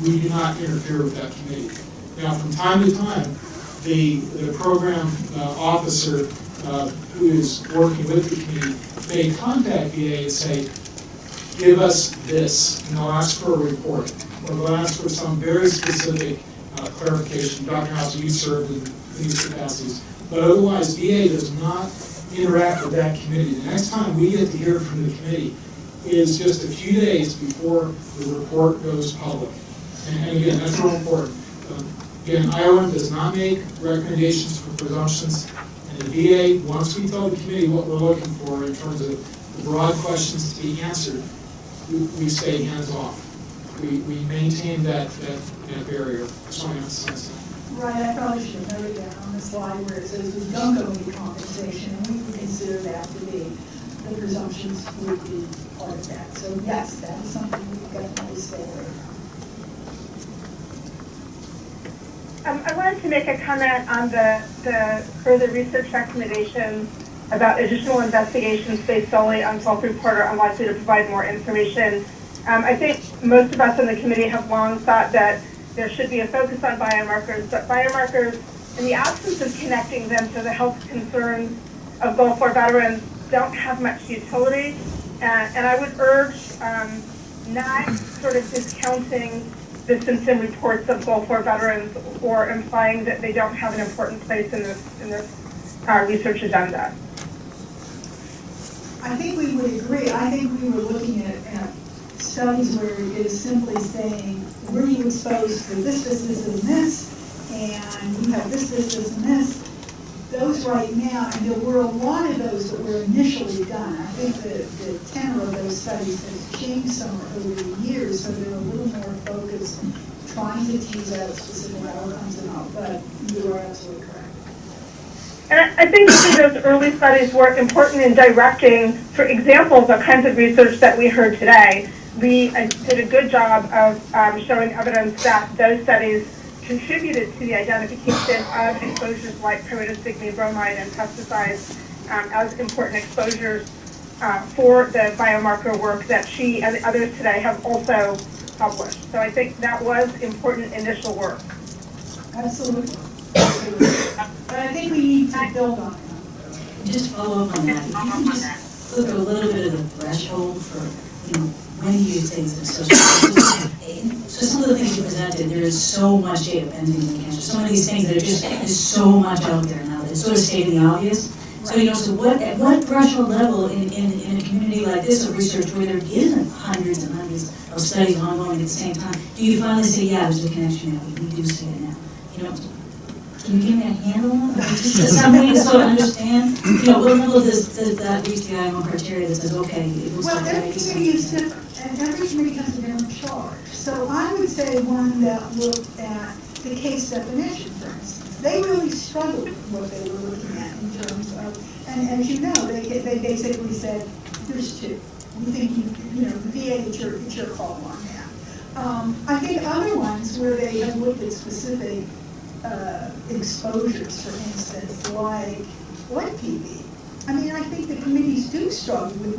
we do not interfere with that committee. Now, from time to time, the program officer who is working with the committee may contact VA and say, give us this, and they'll ask for a report, or they'll ask for some very specific clarification. Dr. House, you served in these capacities. But otherwise, VA does not interact with that committee. The next time we get to hear from the committee is just a few days before the report goes public. And again, that's real important. Again, IOM does not make recommendations for presumptions. And the VA, once we tell the committee what we're looking for in terms of the broad questions to be answered, we stay hands off. We maintain that barrier. Just want to emphasize that. Right, I probably should have noted that on the slide where it says we don't go into compensation, and we would consider that to be, the presumptions would be part of that. So yes, that is something we definitely stay away from. I wanted to make a comment on the further research recommendations about additional investigations based solely on self-report are unlikely to provide more information. I think most of us in the committee have long thought that there should be a focus on biomarkers, but biomarkers, in the absence of connecting them to the health concerns of Gulf War veterans, don't have much utility. And I would urge not sort of discounting the symptom reports of Gulf War veterans or implying that they don't have an important place in this research agenda. I think we would agree. I think we were looking at studies where it is simply saying, were you exposed to this, and this, and you have this, and this. Those right now, and there were a lot of those that were initially done. I think the tenor of those studies has changed somewhat over the years, so they're a little more focused on trying to tease out specific outcomes and all, but you are absolutely correct. And I think those early studies were important in directing, for example, the kinds of research that we heard today. We did a good job of showing evidence that those studies contributed to the identification of exposures like pyridostigmine, bromide, and pesticides as important exposures for the biomarker work that she and others today have also published. So I think that was important initial work. Absolutely. But I think we need to build on that. Just to follow up on that, if you can just look at a little bit of the threshold for, when you use things in social science. So some of the things you presented, there is so much data pending in cancer. Some of these things that are just, there's so much out there now that it's sort of stating the obvious. So, so at what threshold level in a community like this of research where there isn't hundreds and hundreds of studies ongoing at the same time, do you finally say, yeah, there's a connection now, we do see it now? Can you give me a handle on it? Just some way to sort of understand, what level does that reach the IMO criteria that says, okay, it looks like every committee is different, and every committee has a different charge. So I would say one that looked at the case definition, for instance. They really struggled with what they were looking at in terms of, and as you know, they basically said, there's two. We think the VA, it's your call on that. I think other ones where they have looked at specific exposures, for instance, like PV. I mean, I think the committees do struggle with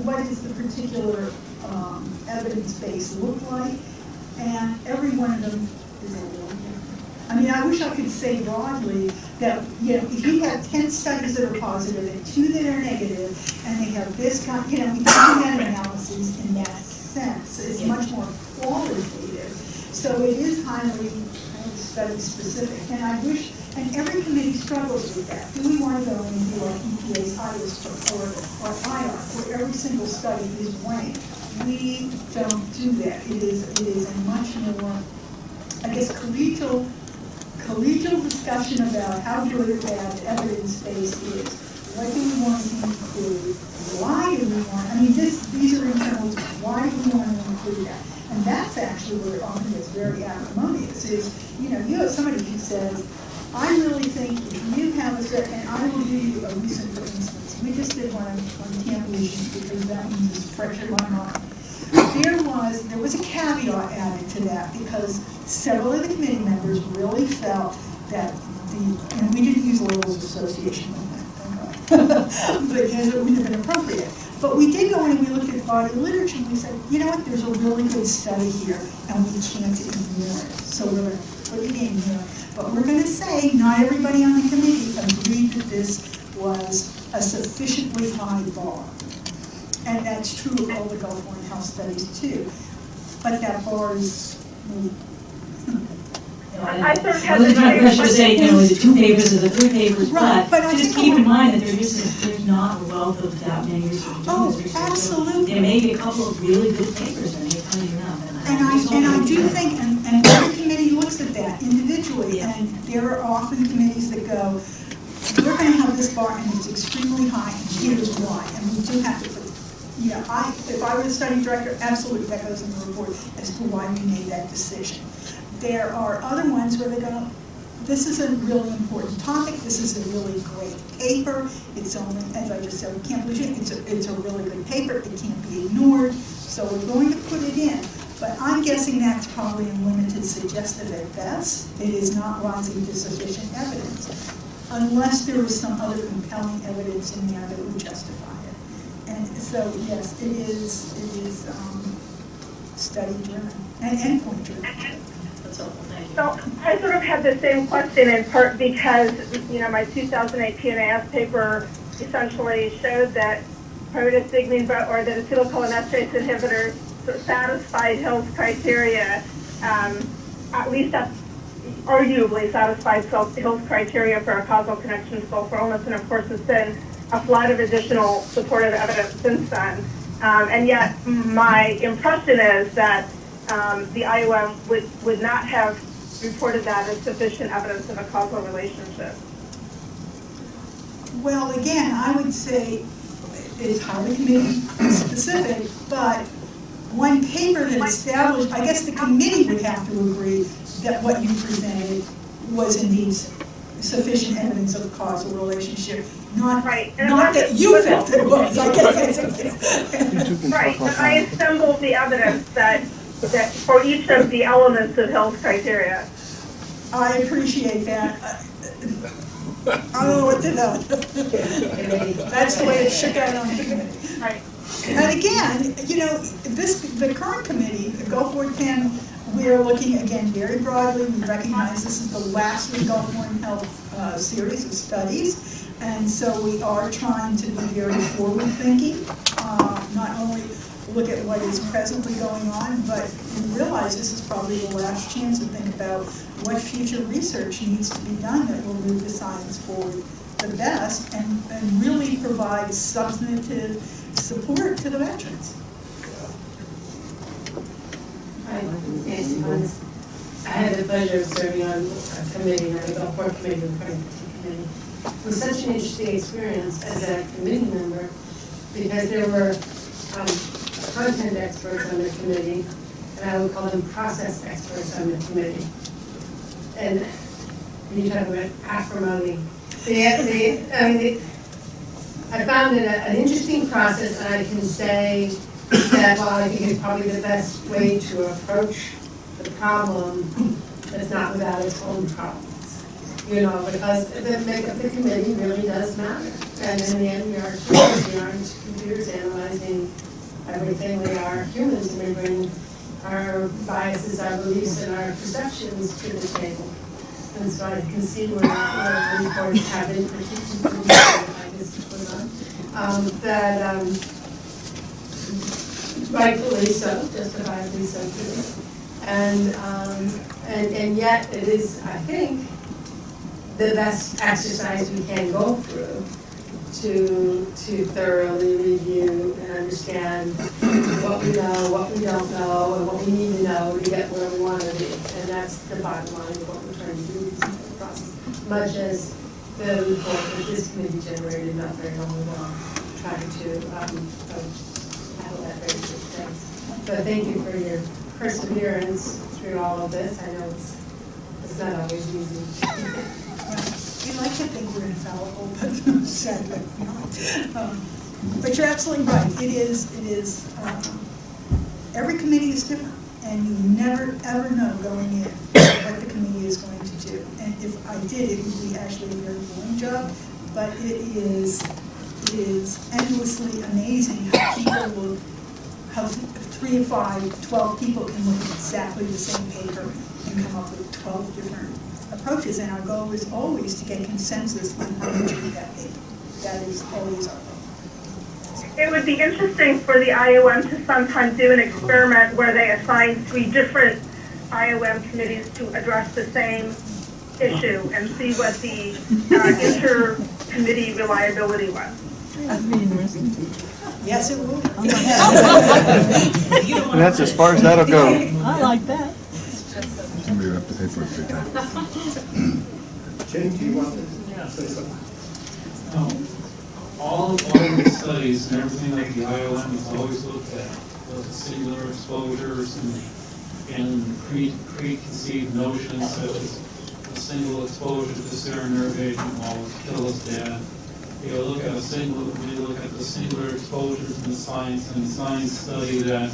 what does the particular evidence base look like, and every one of them is a little different. I mean, I wish I could say broadly that, if you have 10 studies that are positive and 2 that are negative, and they have this kind, we can do that analysis in that sense. It's much more qualitative. So it is highly study specific, and I wish, and every committee struggles with that. Do we want to go and do our EPA's IRIS or IR, where every single study is ranked we don't do that. It is a much more, I guess, collegial discussion about how good or bad evidence base is. What do we want to include? Why do we want, I mean, these are internals, why do we want to include that? And that's actually where it often gets very acrimonious, is, you have somebody who says, I really think if you have a certain, and I will give you a recent, for instance, we just did one on camp lesions because that one is fresh in my mind. There was a caveat added to that because several of the committee members really felt that and we didn't use labels of association with that, thank God, because it wouldn't have been appropriate. But we did go in and we looked at body literature and we said, you know what, there's a really good study here and we can't ignore it. So we're going to put it in here. But we're going to say not everybody on the committee agreed that this was a sufficiently high bar. And that's true of all the Gulf War health studies too. But that bar is I sort of I had was the trying same to say, is it 2 papers or the 3 papers, Right, but I just think keep in mind that there's not a wealth of that many researchers doing Oh, this research. absolutely. There may be a couple of really good papers and they're finding enough. And I do think, and every committee looks at that individually, Yeah. and there are often committees that go, we're going to have this bar and it's extremely high, and here's why. And we do have to put, if I were the study director, absolutely, that goes in the report as to why we made that decision. There are other ones where they go, this is a really important topic, this is a really great paper, it's only, as I just said, we can't believe it, it's a really good paper, it can't be ignored, so we're going to put it in. But I'm guessing that's probably in limited suggestive at best. It is not rising to sufficient evidence, unless there is some other compelling evidence in there that would justify it. And so, yes, it is study driven and endpoint driven. That's helpful, thank you. So I sort of had the same question in part because, my 2008 PNAS paper essentially showed that pyridostigmine or the acetylcholinesterase inhibitors satisfied Hill's criteria, at least arguably satisfied Hill's criteria for a causal connection to Gulf War illness, and of course there's been a flood of additional supportive evidence since then. And yet my impression is that the IOM would not have reported that as sufficient evidence of a causal relationship. Well, again, I would say it's highly committee specific, but one paper that established, I guess the committee would have to agree that what you presented was indeed sufficient evidence of a causal relationship, not that you felt it was, I guess. Right, and I assembled the evidence that for each of the elements of Hill's criteria. I appreciate that. I don't know what to know. That's the way it shook out on the committee. Right. And again, the current committee, the Gulf War 10, we are looking again very broadly. We recognize this is the last of the Gulf War Health series of studies, and so we are trying to be very forward-thinking, not only look at what is presently going on, but we realize this is probably the last chance to think about what future research needs to be done that will move the science forward the best and really provide substantive support to the veterans. Hi, Nancy Huns. I had the pleasure of serving on a committee, the Gulf War Committee, the Productivity Committee. It was such an interesting experience as a committee member because there were content experts on the committee, and I would call them process experts on the committee. And when you talk about acrimony, I found it an interesting process, and I can say that while I think it's probably the best way to approach the problem, it's not without its own problems. Because the makeup of the committee really does matter. And in the end, we aren't computers analyzing everything. We are humans, and we bring our biases, our beliefs, and our perceptions to the table. And so I can see where the reports have been particularly that rightfully so, justifiably so too. And yet it is, I think, the best exercise we can go through to thoroughly review and understand what we know, what we don't know, and what we need to know to get where we want to be. And that's the bottom line of what we're trying to do with this process. Much as the report that this committee generated not very long ago, trying to handle that very good things. So thank you for your perseverance through all of this. I know it's not always easy. We like to think we're infallible, but sadly not. But you're absolutely right. It is, every committee is different, and you never, ever know going in what the committee is going to do. And if I did, it would be actually a very boring job, but it is endlessly amazing how people will, how 3 of 5, 12 people can look at exactly the same paper and come up with 12 different approaches, and our goal is always to get consensus on how to treat that paper. That is always our goal. It would be interesting for the IOM to sometime do an experiment where they assign 3 different IOM committees to address the same issue and see what the inter-committee reliability was. Yes, it will. And that's as far as that'll go. I like that. Somebody would have to pay for it big time. Jim, do you want to say something? All of the studies and everything that the IOM has always looked at, was singular exposures and preconceived notions such as a single exposure to serum nerve agent will kill us dead. You look at the singular exposures in the science, and the science study that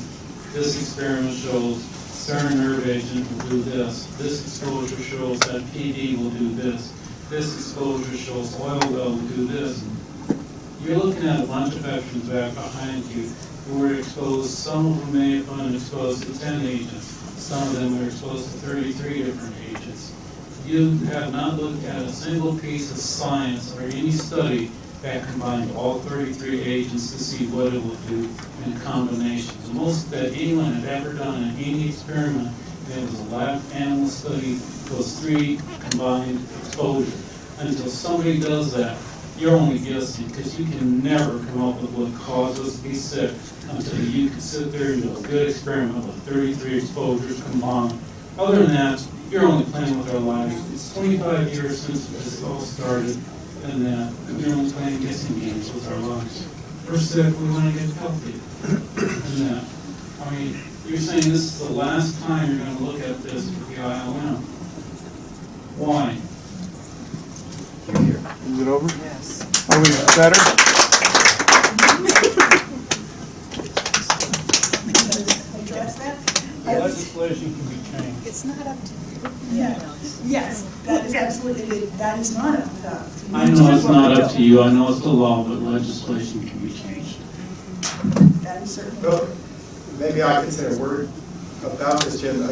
this experiment shows serum nerve agent will do this. This exposure shows that PD will do this. This exposure shows oil well will do this. You're looking at a bunch of veterans back behind you who were exposed. Some of them may have been exposed to 10 agents. Some of them were exposed to 33 different agents. You have not looked at a single piece of science or any study that combined all 33 agents to see what it will do in combination. The most that anyone had ever done in any experiment, it was a lab animal study, was 3 combined exposures. Until somebody does that, you're only guessing, because you can never come up with what causes us to be sick until you can sit there and do a good experiment with 33 exposures combined. Other than that, you're only playing with our lives. It's 25 years since this all started, and we're only playing guessing games with our lives. We're sick, we want to get healthy. And I mean, you're saying this is the last time you're going to look at this with the IOM. Why? Is it over? Yes. Are we better? Address that? Legislation can be changed. It's not up to you. Yeah. Yes, that is absolutely, that is not up to us. I know it's not up to you, I know it's the law, but legislation can be changed. That is certainly. Well, maybe I could say a word about this, Jim.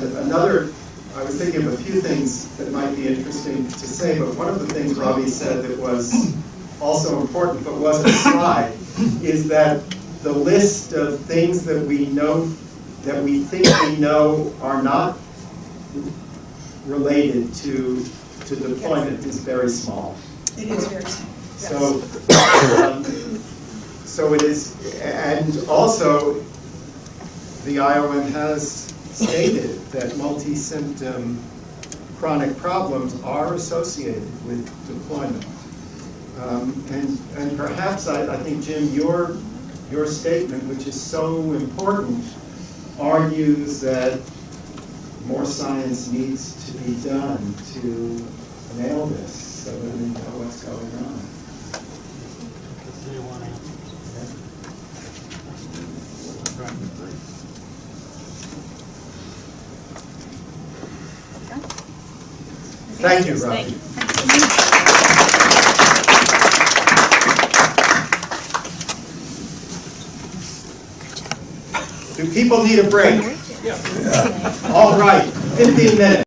I was thinking of a few things that might be interesting to say, but one of the things Robbie said that was also important, but wasn't a slide, is that the list of things that we know, that we think we know are not related to deployment is very small. It is very small. Yes. So it is, and also the IOM has stated that multi-symptom chronic problems are associated with deployment. And perhaps I think, Jim, your statement, which is so important, argues that more science needs to be done to nail this so that we know what's going on. Thank you, Robbie. Do people need a break? Yeah. All right, 15 minutes.